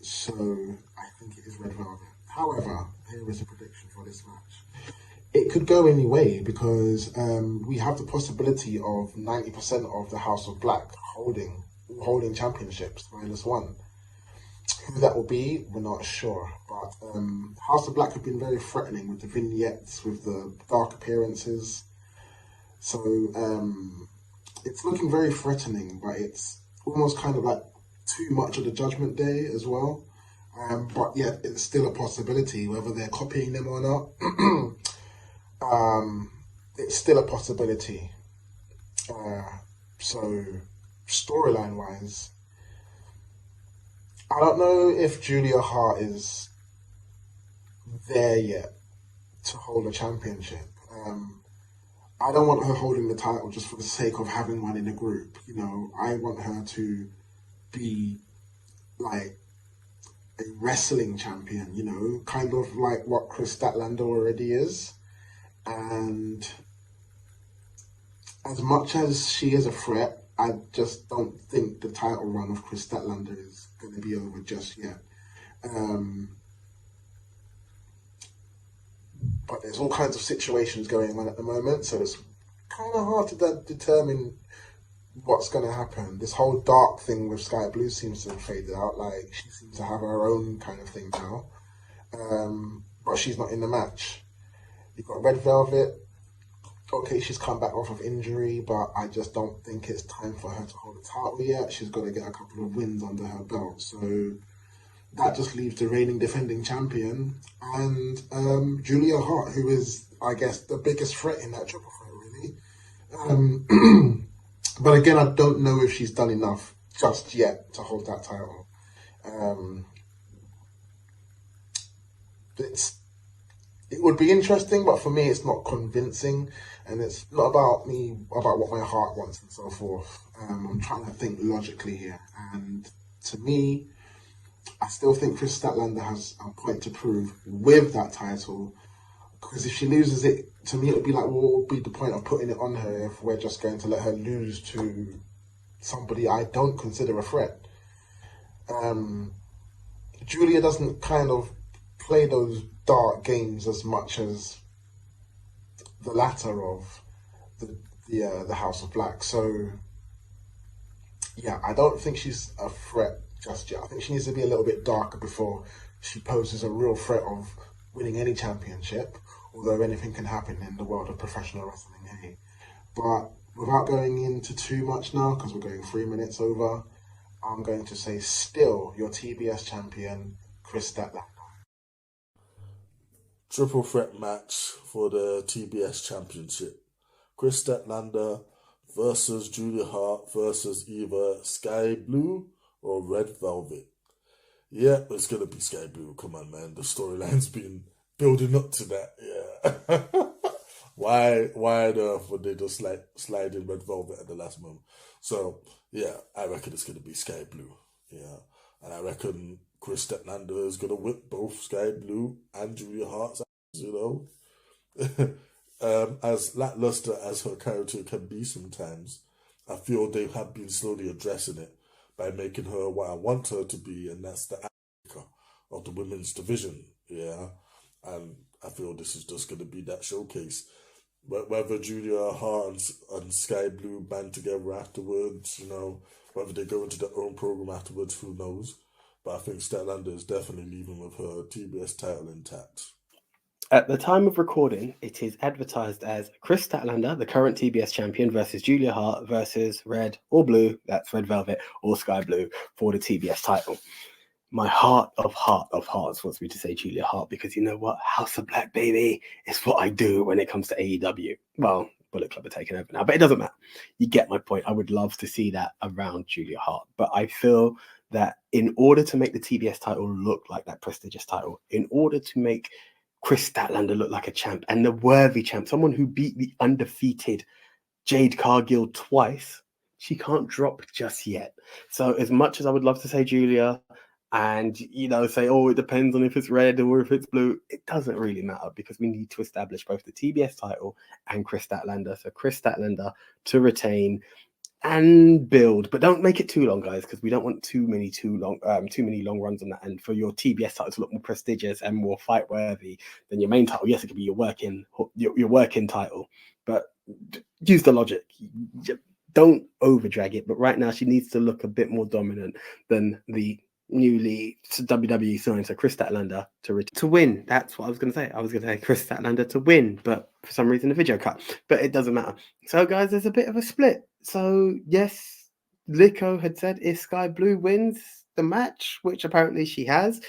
So I think it is Red Velvet. However, here is a prediction for this match. It could go any way because we have the possibility of 90% of the House of Black holding championships -1. Who that will be, we're not sure. But House of Black have been very threatening with the vignettes, with the dark appearances. So it's looking very threatening, but it's almost kind of like too much of the Judgment Day as well. But yet it's still a possibility, whether they're copying them or not. It's still a possibility. So storyline wise, I don't know if Julia Hart is there yet to hold a championship. I don't want her holding the title just for the sake of having one in a group. You know, I want her to be like a wrestling champion, you know, kind of like what Chris Statlander already is. And as much as she is a threat, I just don't think the title run of Chris Statlander is going to be over just yet. But there's all kinds of situations going on at the moment, so it's kind of hard to determine what's going to happen. This whole dark thing with Sky Blue seems to have faded out. Like, she seems to have her own kind of thing now. But she's not in the match. You've got Red Velvet. Okay, she's come back off of injury, but I just don't think it's time for her to hold the title yet. She's got to get a couple of wins under her belt. So that just leaves the reigning defending champion and Julia Hart, who is, I guess, the biggest threat in that triple threat, really. But again, I don't know if she's done enough just yet to hold that title. It would be interesting, but for me, it's not convincing, and it's not about what my heart wants and so forth. I'm trying to think logically here, and to me, I still think Chris Statlander has a point to prove with that title, because if she loses it, to me, it would be like, what would be the point of putting it on her if we're just going to let her lose to somebody I don't consider a threat? Julia doesn't kind of play those dark games as much as the latter of the House of Black. So yeah, I don't think she's a threat just yet. I think she needs to be a little bit darker before she poses a real threat of winning any championship, although anything can happen in the world of professional wrestling, hey. But without going into too much now, because we're going 3 minutes over, I'm going to say still your TBS champion, Chris Statlander. Triple threat match for the TBS Championship. Chris Statlander versus Julia Hart versus either Sky Blue or Red Velvet. Yeah, it's gonna be Sky Blue. Come on, man. The storyline's been building up to that. Yeah. Why on earth would they just like slide in Red Velvet at the last moment? So yeah, I reckon it's gonna be Sky Blue. Yeah, and I reckon Chris Statlander is gonna whip both Sky Blue and Julia Hart's ass, you know. As lackluster as her character can be sometimes, I feel they have been slowly addressing it by making her what I want her to be, and that's the anchor of the women's division. Yeah, and I feel this is just going to be that showcase. Whether Julia Hart and Sky Blue band together afterwards, you know, whether they go into their own program afterwards, who knows? But I think Statlander is definitely leaving with her TBS title intact. At the time of recording, it is advertised as Chris Statlander, the current TBS champion, versus Julia Hart versus Red or Blue, that's Red Velvet, or Sky Blue for the TBS title. My heart of hearts wants me to say Julia Hart because you know what? House of Black, baby, is what I do when it comes to AEW. Well, Bullet Club are taking over now, but it doesn't matter. You get my point. I would love to see that around Julia Hart, but I feel that in order to make the TBS title look like that prestigious title, in order to make Chris Statlander look like a champ and the worthy champ, someone who beat the undefeated Jade Cargill twice, she can't drop just yet. So as much as I would love to say Julia and, you know, say, oh, it depends on if it's red or if it's blue, it doesn't really matter because we need to establish both the TBS title and Chris Statlander. So Chris Statlander to retain and build, but don't make it too long, guys, because we don't want too many long runs on that. And for your TBS title to look more prestigious and more fight worthy than your main title, yes, it could be your working title, but use the logic. Don't over drag it. But right now, she needs to look a bit more dominant than the newly WWE signed. So Chris Statlander to win. That's what I was going to say. I was going to say Chris Statlander to win, but for some reason the video cut. But it doesn't matter. So guys, there's a bit of a split. So yes, Lico had said if Sky Blue wins the match, which apparently she has,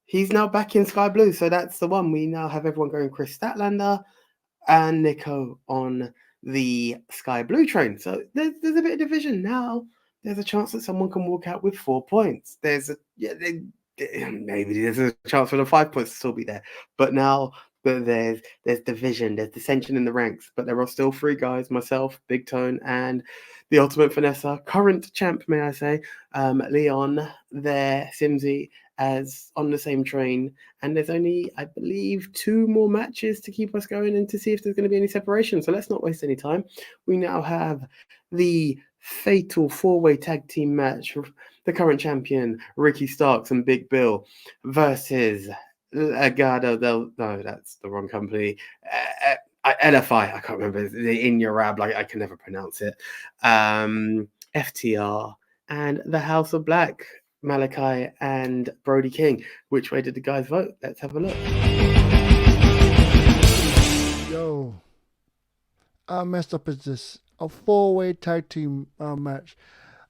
he's now back in Sky Blue. So that's the one. We now have everyone going Chris Statlander and Nico on the Sky Blue train. So there's a bit of division now. There's a chance that someone can walk out with 4 points. Maybe there's a chance for the 5 points to still be there. But now there's division, there's dissension in the ranks. But there are still 3 guys: myself, Big Tone, and the Ultimate Vanessa, current champ, may I say, Leon, there, Simsy, as on the same train. And there's only, I believe, 2 more matches to keep us going and to see if there's going to be any separation. So let's not waste any time. We now have the fatal 4-way tag team match. The current champion, Ricky Starks and Big Bill, versus Agado no, that's the wrong company. LFI, I can't remember. In your Arab, like I can never pronounce it. FTR and the House of Black, Malachi and Brody King. Which way did the guys vote? Let's have a look. Yo, how messed up is this? A 4-way tag team match,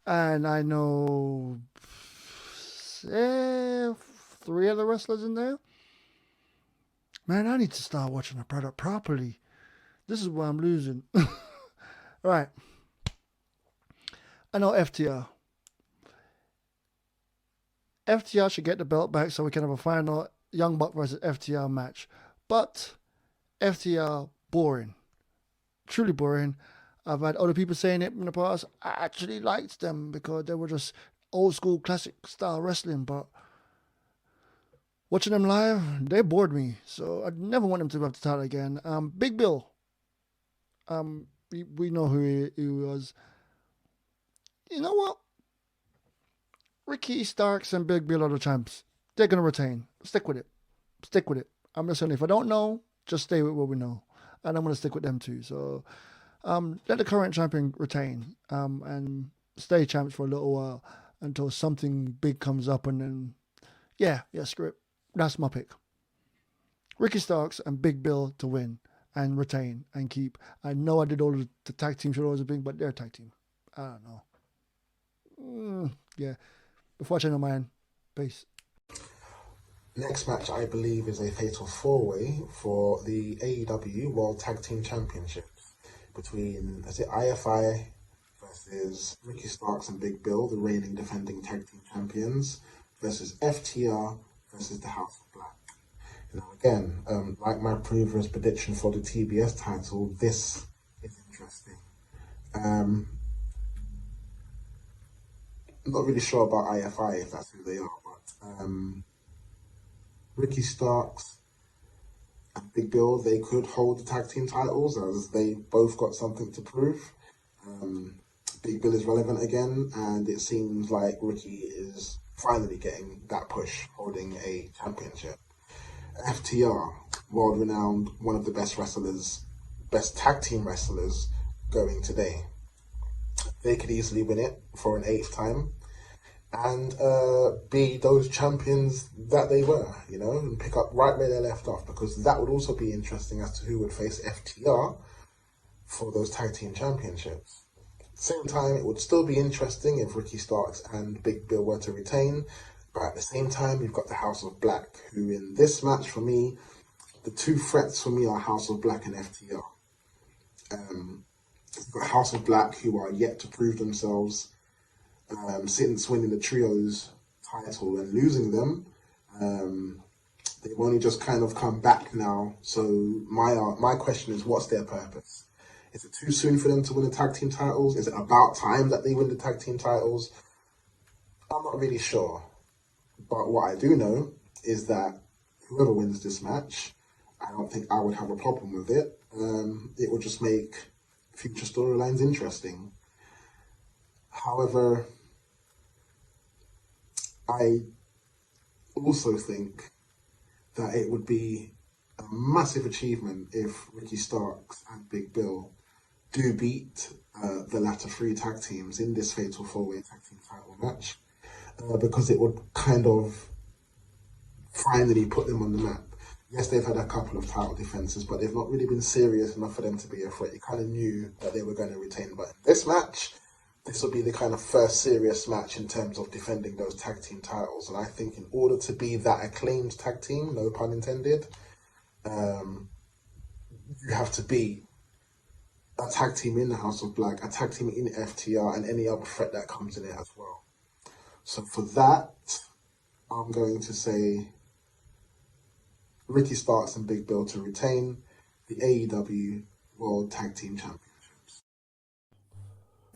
and I know 3 of the wrestlers in there. Man, I need to start watching the product properly. This is why I'm losing. Right. I know FTR. FTR should get the belt back so we can have a final Young Buck versus FTR match. But FTR, boring. Truly boring. I've had other people saying it in the past. I actually liked them because they were just old school classic style wrestling, but watching them live, they bored me. So I'd never want them to have the title again. Big Bill. We know who he was. You know what? Ricky Starks and Big Bill are the champs. They're going to retain. Stick with it. I'm just saying, if I don't know, just stay with what we know. And I'm going to stick with them too. So let the current champion retain and stay champs for a little while until something big comes up. And then, yeah, screw it. That's my pick. Ricky Starks and Big Bill to win and retain and keep. I know I did all the tag team shows, but they're a tag team. I don't know. Yeah. Before I change my mind, peace. Next match, I believe, is a fatal 4-way for the AEW World Tag Team Championship between, IFI versus Ricky Starks and Big Bill, the reigning defending tag team champions, versus FTR versus the House of Black. Now again, like my previous prediction for the TBS title, this is interesting. I'm not really sure about IFI if that's who they are, but Ricky Starks and Big Bill, they could hold the tag team titles as they both got something to prove. Big Bill is relevant again, and it seems like Ricky is finally getting that push, holding a championship. FTR, world renowned, one of the best wrestlers, best tag team wrestlers going today. They could easily win it for an 8th time and be those champions that they were, you know, and pick up right where they left off, because that would also be interesting as to who would face FTR for those tag team championships. Same time, it would still be interesting if Ricky Starks and Big Bill were to retain, but at the same time, you've got the House of Black, who in this match for me, the two threats for me are House of Black and FTR. You've got House of Black, who are yet to prove themselves since winning the Trios title and losing them. They've only just kind of come back now, so my question is, what's their purpose? Is it too soon for them to win the tag team titles? Is it about time that they win the tag team titles? I'm not really sure. But what I do know is that whoever wins this match, I don't think I would have a problem with it. It would just make future storylines interesting. However, I also think that it would be a massive achievement if Ricky Starks and Big Bill do beat the latter 3 tag teams in this fatal 4-way tag team title match, because it would kind of finally put them on the map. Yes, they've had a couple of title defenses, but they've not really been serious enough for them to be a threat. You kind of knew that they were going to retain, but in this match, this will be the kind of first serious match in terms of defending those tag team titles. And I think in order to be that acclaimed tag team, no pun intended, you have to be a tag team in the House of Black, a tag team in FTR, and any other threat that comes in it as well. So for that, I'm going to say Ricky Starks and Big Bill to retain the AEW World Tag Team Championships.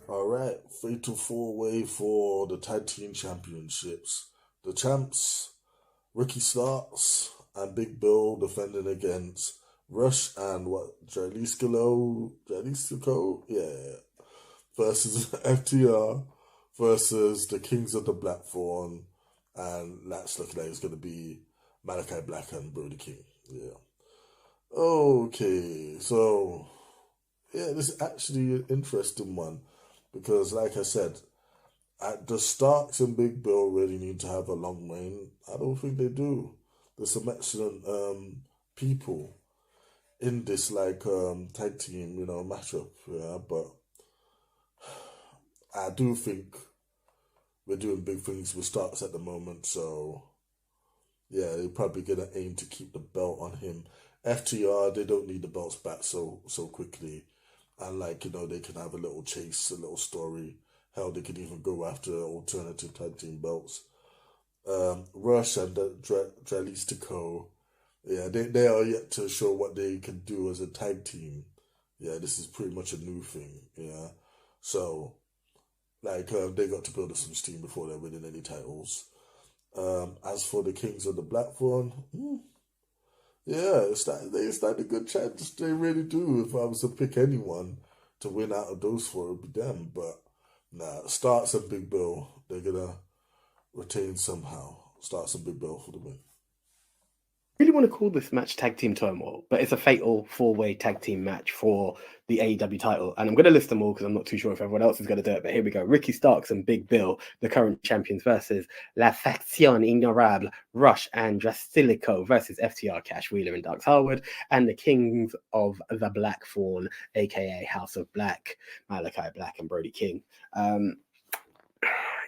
Alright, fatal 4-way for the tag team championships. The champs, Ricky Starks and Big Bill, defending against Rush and Jalisco, versus FTR versus the Kings of the Blackthorn, and that's looking like it's going to be Malachi Black and Brody King. Yeah. Okay, so yeah, this is actually an interesting one because, like I said, the Starks and Big Bill really need to have a long reign. I don't think they do. There's some excellent people in this tag team, matchup. Yeah, but I do think we're doing big things with Starks at the moment, so yeah, they're probably gonna aim to keep the belt on him. FTR, they don't need the belts back so quickly, and they can have a little chase, a little story. Hell, they could even go after alternative tag team belts. Rush and Jalisco, yeah, they are yet to show what they can do as a tag team. Yeah, this is pretty much a new thing. Yeah, so they got to build up some steam before they're winning any titles. As for the Kings of the Blackthorn, yeah, they stand a good chance. They really do. If I was to pick anyone to win out of those 4, it would be them. But nah, Starks and Big Bill, they're gonna retain somehow. Starks and Big Bill for the win. I really want to call this match Tag Team Turmoil, but it's a fatal 4-way tag team match for the AEW title. And I'm going to list them all because I'm not too sure if everyone else is going to do it. But here we go. Ricky Starks and Big Bill, the current champions, versus La Facción Ignorable, Rush and Jalisco versus FTR, Cash Wheeler and Dax Harwood, and the Kings of the Blackthorn, a.k.a. House of Black, Malachi Black and Brody King.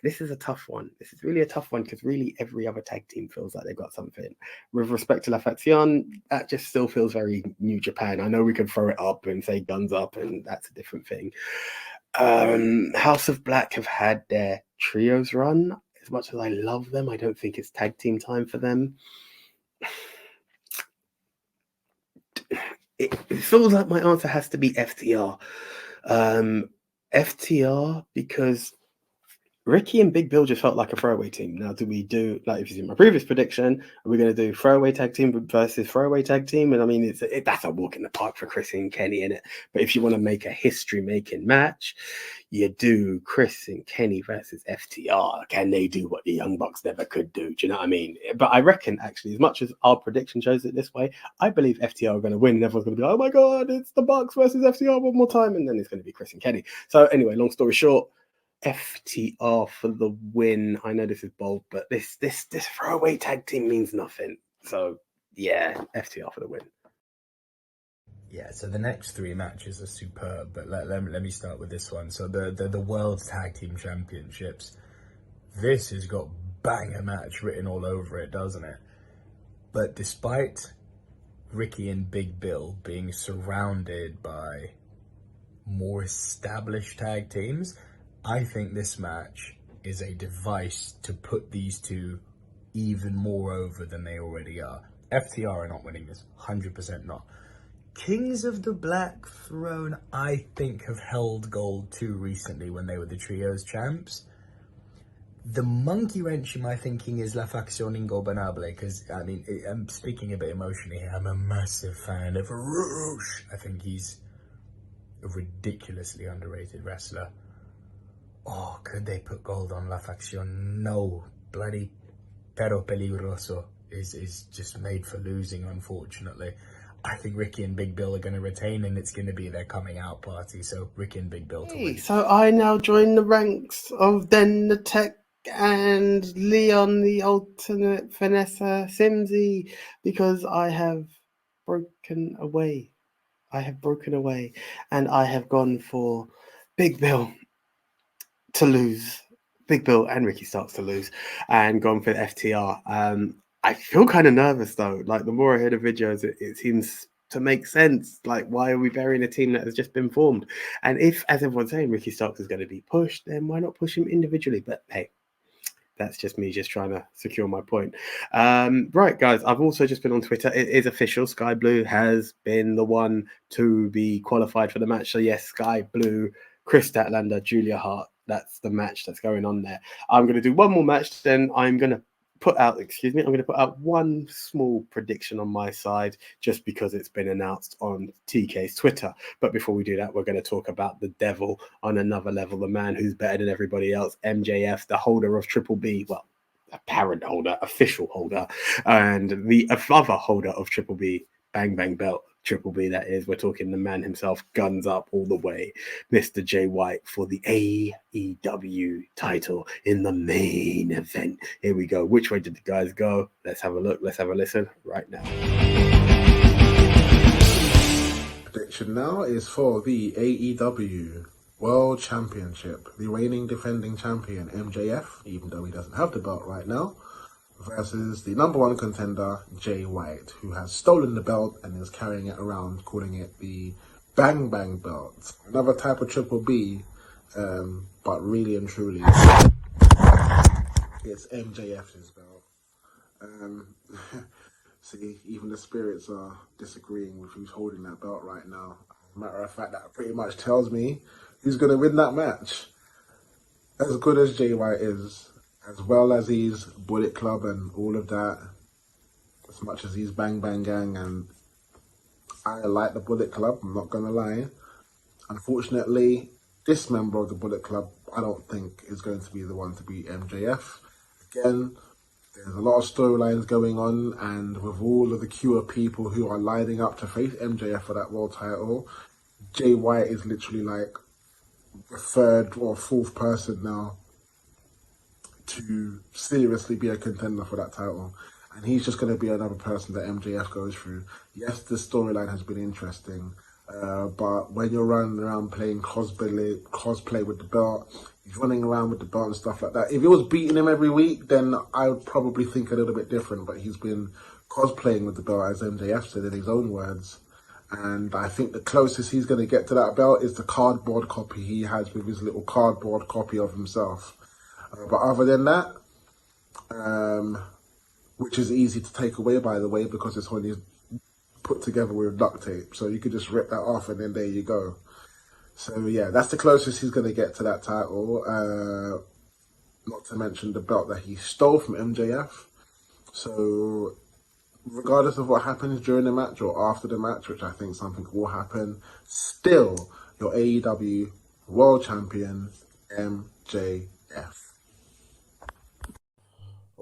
This is a tough one. This is really a tough one because really every other tag team feels like they've got something. With respect to La Facción, that just still feels very New Japan. I know we can throw it up and say guns up, and that's a different thing. House of Black have had their trios run. as much as I love them, I don't think it's tag team time for them. It feels like my answer has to be FTR. FTR, because Ricky and Big Bill just felt like a throwaway team. Now, do we do, like, if you see my previous prediction, are we going to do throwaway tag team versus throwaway tag team? And I mean, that's a walk in the park for Chris and Kenny, in it. But if you want to make a history-making match, you do Chris and Kenny versus FTR. Can they do what the Young Bucks never could do? Do you know what I mean? But I reckon, actually, as much as our prediction shows it this way, I believe FTR are going to win. And everyone's going to be like, oh my God, it's the Bucks versus FTR one more time. And then it's going to be Chris and Kenny. So anyway, long story short, FTR for the win. I know this is bold, but this throwaway tag team means nothing. So yeah, FTR for the win. Yeah, so the next three matches are superb, but let me start with this one. So the World Tag Team Championships. This has got banger match written all over it, doesn't it? But despite Ricky and Big Bill being surrounded by more established tag teams, I think this match is a device to put these two even more over than they already are. FTR are not winning this, 100% not. Kings of the Black Throne, I think, have held gold too recently when they were the Trios champs. The monkey wrench in my thinking is La Facción Ingobernable, because, I mean, I'm speaking a bit emotionally here. I'm a massive fan of Rouge. I think he's a ridiculously underrated wrestler. Oh, could they put gold on La Facción? No. Bloody Pero Peligroso is just made for losing, unfortunately. I think Ricky and Big Bill are going to retain, and it's going to be their coming out party. So Ricky and Big Bill to win. So I now join the ranks of Den the Tech and Leon the alternate Vanessa Simsy, because I have broken away. And I have gone for Big Bill to lose. Big Bill and Ricky Starks to lose, and gone for the FTR. I feel kind of nervous though. Like, the more I hear the videos, it seems to make sense. Like, why are we burying a team that has just been formed? And if, as everyone's saying, Ricky Starks is going to be pushed, then why not push him individually? But hey, that's just me just trying to secure my point. Right, guys, I've also just been on Twitter. It is official. Sky Blue has been the one to be qualified for the match. So yes, Sky Blue, Chris Statlander, Julia Hart. That's the match that's going on there. I'm going to do one more match, then I'm going to put out one small prediction on my side, just because it's been announced on TK's Twitter. But before we do that, we're going to talk about the devil on another level, the man who's better than everybody else, MJF, the holder of Triple B. Well, apparent holder, official holder, and the other holder of Triple B, Bang Bang Belt. Triple B, that is. We're talking the man himself, guns up all the way, Mr. Jay White, for the AEW title in the main event. Here we go. Which way did the guys go? Let's have a look. Let's have a listen right now. Prediction now is for the AEW World Championship. The reigning defending champion, MJF, even though he doesn't have the belt right now, versus the number one contender, Jay White, who has stolen the belt and is carrying it around, calling it the Bang Bang Belt. Another type of Triple B, but really and truly, it's MJF's belt. See, even the spirits are disagreeing with who's holding that belt right now. Matter of fact, that pretty much tells me who's going to win that match. As good as Jay White is, as well as he's Bullet Club and all of that, as much as he's Bang Bang Gang, and I like the Bullet Club, I'm not going to lie. Unfortunately, this member of the Bullet Club, I don't think is going to be the one to beat MJF. Again, there's a lot of storylines going on, and with all of the queue of people who are lining up to face MJF for that world title, Jay White is literally like the third or fourth person now to seriously be a contender for that title. And he's just going to be another person that MJF goes through. Yes, the storyline has been interesting, but when you're running around playing cosplay with the belt, he's running around with the belt and stuff like that. If he was beating him every week, then I would probably think a little bit different, but he's been cosplaying with the belt, as MJF said in his own words. And I think the closest he's going to get to that belt is the cardboard copy he has with his little cardboard copy of himself. But other than that, which is easy to take away, by the way, because it's only put together with duct tape. So you could just rip that off and then there you go. So yeah, that's the closest he's going to get to that title. Not to mention the belt that he stole from MJF. So regardless of what happens during the match or after the match, which I think something will happen, still your AEW World Champion, MJF.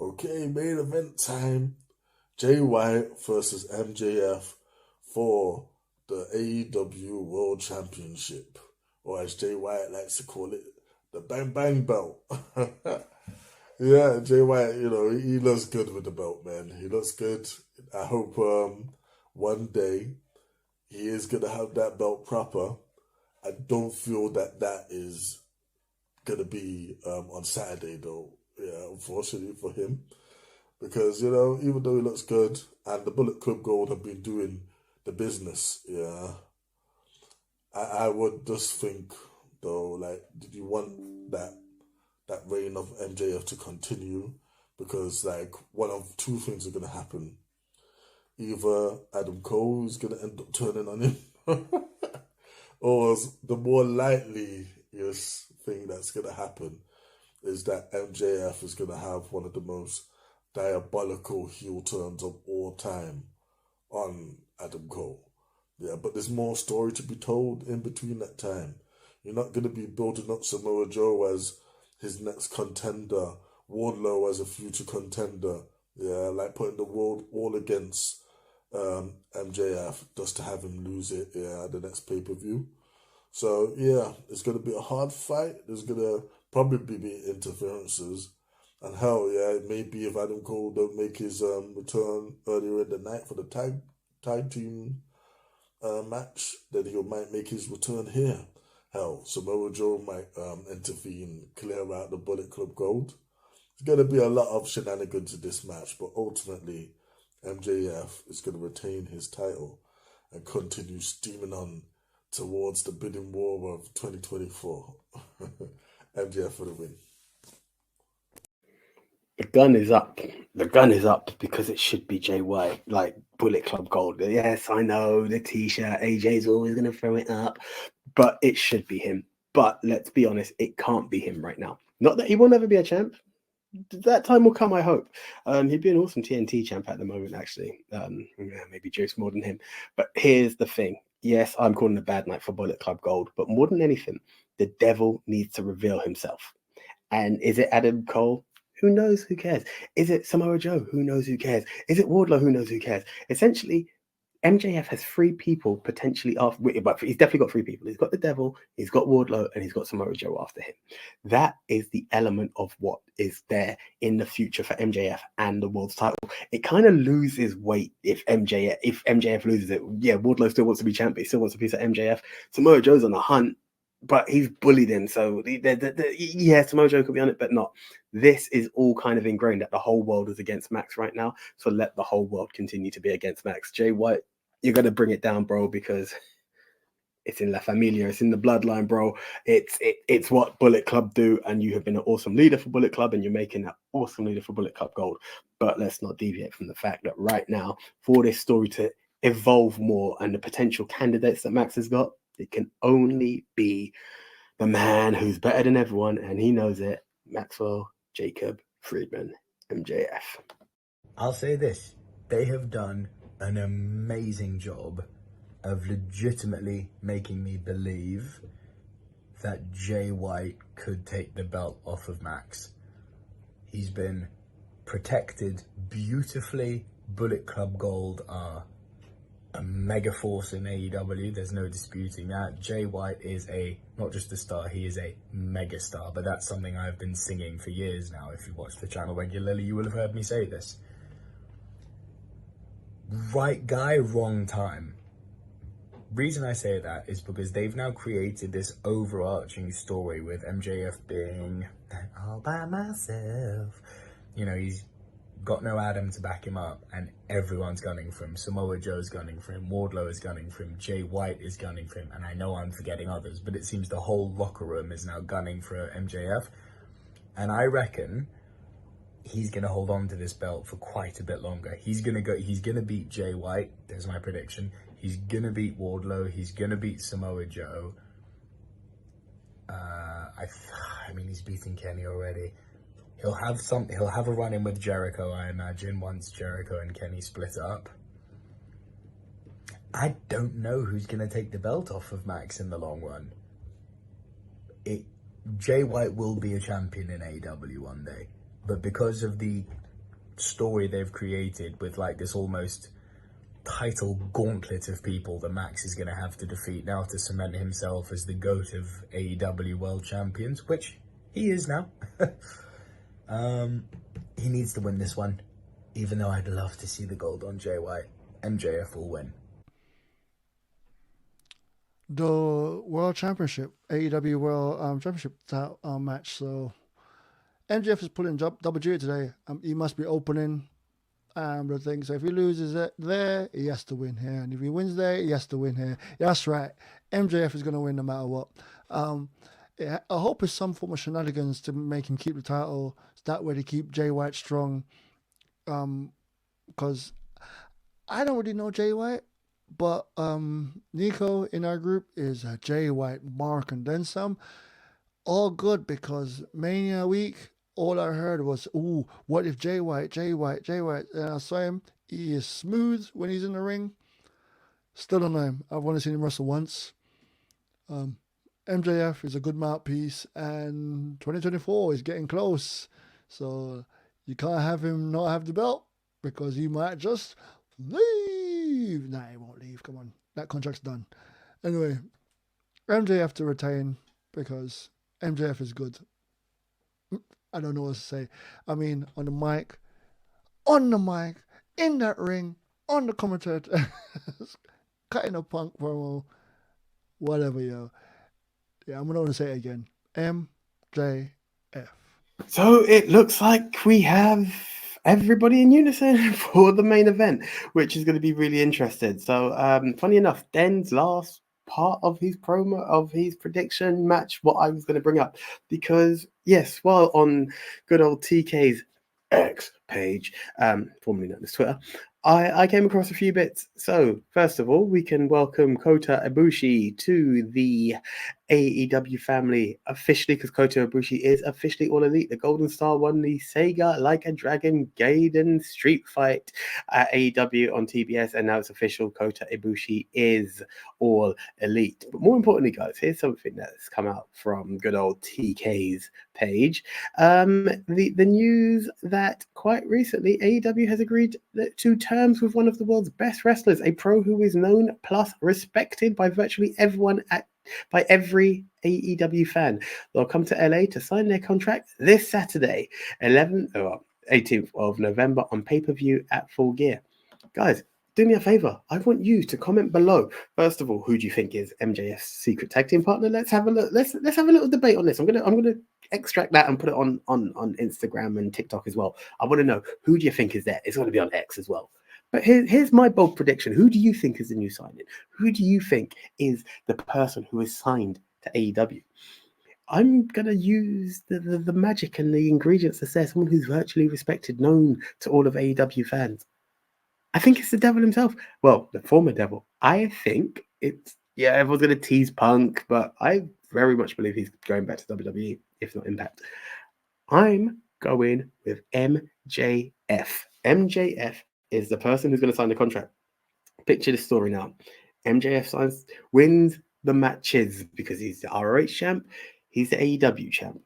Okay, main event time. Jay White versus MJF for the AEW World Championship, or as Jay White likes to call it, the Bang Bang Belt. Yeah, Jay White, he looks good with the belt, man. He looks good. I hope one day he is going to have that belt proper. I don't feel that is going to be on Saturday, though. Yeah, unfortunately for him. Because, even though he looks good and the Bullet Club Gold have been doing the business, yeah, I would just think, though, like, did you want that reign of MJF to continue? Because, like, one of two things are going to happen. Either Adam Cole is going to end up turning on him, or the more likely thing that's going to happen is that MJF is going to have one of the most diabolical heel turns of all time on Adam Cole. Yeah, but there's more story to be told in between that time. You're not going to be building up Samoa Joe as his next contender, Wardlow as a future contender. Yeah, like putting the world all against MJF just to have him lose it, at the next pay-per-view. So, yeah, it's going to be a hard fight. There's going to probably be interferences. And hell, yeah, maybe if Adam Cole don't make his return earlier in the night for the tag team match, then he might make his return here. Hell, Samoa Joe might intervene, clear out the Bullet Club Gold. There's going to be a lot of shenanigans in this match, but ultimately, MJF is going to retain his title and continue steaming on towards the bidding war of 2024. MJF for the win. The gun is up. The gun is up because it should be Jay White, like Bullet Club Gold. Yes, I know the t-shirt. AJ's always going to throw it up, but it should be him. But let's be honest, it can't be him right now. Not that he will never be a champ. That time will come, I hope. He'd be an awesome TNT champ at the moment, actually. Maybe Juice more than him. But here's the thing. Yes, I'm calling a bad night for Bullet Club Gold, but more than anything, the devil needs to reveal himself. And is it Adam Cole? Who knows? Who cares? Is it Samoa Joe? Who knows? Who cares? Is it Wardlow? Who knows? Who cares? Essentially, MJF has three people potentially after, but he's definitely got three people. He's got the devil, he's got Wardlow, and he's got Samoa Joe after him. That is the element of what is there in the future for MJF and the world's title. It kind of loses weight if MJF loses it. Yeah, Wardlow still wants to be champ, but he still wants a piece of MJF. Samoa Joe's on the hunt, but he's bullied him. So yeah, Samoa Joe could be on it, but not. This is all kind of ingrained that the whole world is against Max right now. So let the whole world continue to be against Max. Jay White, you're going to bring it down, bro, because it's in La Familia. It's in the bloodline, bro. It's what Bullet Club do. And you have been an awesome leader for Bullet Club and you're making that awesome leader for Bullet Club Gold. But let's not deviate from the fact that right now, for this story to evolve more and the potential candidates that Max has got, it can only be the man who's better than everyone, and he knows it, Maxwell Jacob Friedman, MJF. I'll say this. They have done an amazing job of legitimately making me believe that Jay White could take the belt off of Max. He's been protected beautifully. Bullet Club Gold are a mega force in AEW. There's no disputing that. Jay White is not just a star, he is a mega star. But that's something I've been singing for years now. If you watch the channel regularly, you will have heard me say this. Right guy, wrong time. Reason I say that is because they've now created this overarching story with MJF being all by myself. He's got no Adam to back him up, and everyone's gunning for him. Samoa Joe's gunning for him, Wardlow is gunning for him, Jay White is gunning for him, and I know I'm forgetting others, but it seems the whole locker room is now gunning for MJF. And I reckon he's going to hold on to this belt for quite a bit longer. He's going to beat Jay White. There's my prediction. He's going to beat Wardlow. He's going to beat Samoa Joe. I mean, he's beating Kenny already. He'll have a run in with Jericho, I imagine, once Jericho and Kenny split up. I don't know who's going to take the belt off of Max in the long run. Jay White will be a champion in AEW one day, but because of the story they've created with like this almost title gauntlet of people that Max is going to have to defeat now to cement himself as the GOAT of AEW World Champions, which he is now. He needs to win this one, even though I'd love to see the gold on Jay White. MJF will win. The World Championship, AEW World Championship match. So MJF is pulling double duty today. He must be opening the thing. So if he loses it there, he has to win here. And if he wins there, he has to win here. That's right. MJF is going to win no matter what. I hope it's some form of shenanigans to make him keep the title. That way to keep Jay White strong. Because I don't really know Jay White. But Nico in our group is a Jay White mark and then some. All good because Mania week, all I heard was, ooh, what if Jay White? And I saw him. He is smooth when he's in the ring. Still don't know him. I've only seen him wrestle once. MJF is a good mouthpiece and 2024 is getting close. So you can't have him not have the belt because he might just leave. Nah, he won't leave. Come on. That contract's done. Anyway, MJF to retain because MJF is good. I don't know what to say. I mean, on the mic, in that ring, on the commentator, cutting a Punk promo, whatever, yo. Yeah, I'm going to say it again. MJF. So it looks like we have everybody in unison for the main event, which is going to be really interesting. So, funny enough, Den's last part of his promo, of his prediction match, what I was going to bring up, because yes, while on good old TK's X page, formerly known as Twitter, I came across a few bits. So, first of all, we can welcome Kota Ibushi to the AEW family officially, because Kota Ibushi is officially All Elite. The Golden Star won the Sega Like a Dragon Gaiden Street Fight at AEW on TBS, and now it's official. Kota Ibushi is All Elite. But more importantly, guys, here's something that's come out from good old TK's page. The news that quite recently AEW has agreed to terms with one of the world's best wrestlers, a pro who is known plus respected by virtually everyone by every AEW fan. They'll come to LA to sign their contract this Saturday, 18th of November on pay-per-view at Full Gear. Guys, do me a favor. I want you to comment below. First of all, who do you think is MJF's secret tag team partner? Let's have a look. Let's have a little debate on this. I'm gonna extract that and put it on Instagram and TikTok as well. I want to know, who do you think is there? It's going to be on X as well. But here's my bold prediction. Who do you think is the new signing? Who do you think is the person who is signed to AEW? I'm going to use the magic and the ingredients to say someone who's virtually respected, known to all of AEW fans. I think it's the devil himself. Well, the former devil. I think it's, yeah, everyone's going to tease Punk, but I very much believe he's going back to WWE, if not Impact. I'm going with MJF. MJF is the person who's going to sign the contract. Picture the story now. MJF wins the matches because he's the ROH champ. He's the AEW champ.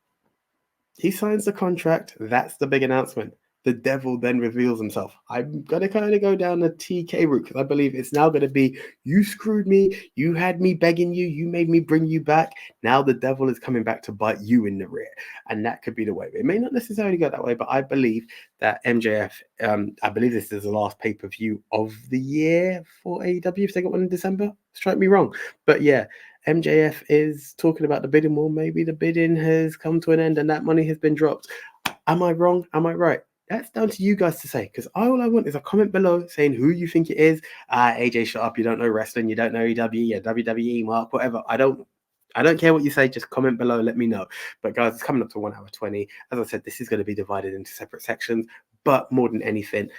He signs the contract. That's the big announcement. The devil then reveals himself. I'm going to kind of go down the TK route because I believe it's now going to be, you screwed me. You had me begging you. You made me bring you back. Now the devil is coming back to bite you in the rear. And that could be the way. It may not necessarily go that way, but I believe that MJF, I believe this is the last pay-per-view of the year for AEW. If they got one in December, strike me wrong. But yeah, MJF is talking about the bidding war. Maybe the bidding has come to an end and that money has been dropped. Am I wrong? Am I right? That's down to you guys to say, because all I want is a comment below saying who you think it is. AJ, shut up. You don't know wrestling. You don't know EW. Yeah, WWE, Mark, whatever. I don't I don't care what you say, just comment below, let me know. But guys, it's coming up to 1 hour 20. As I said, this is going to be divided into separate sections, but more than anything,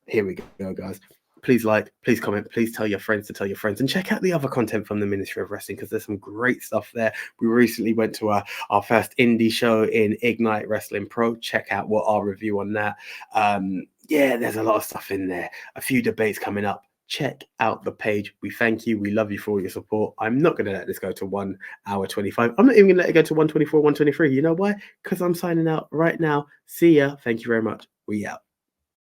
here we go, guys. Please like, please comment, please tell your friends to tell your friends, and check out the other content from the Ministry of Wrestling, because there's some great stuff there. We recently went to our first indie show in Ignite Wrestling Pro. Check out what our review on that. Yeah, there's a lot of stuff in there. A few debates coming up. Check out the page. We thank you. We love you for all your support. I'm not going to let this go to 1 hour 25. I'm not even going to let it go to 124, 123. You know why? Because I'm signing out right now. See ya. Thank you very much. We out.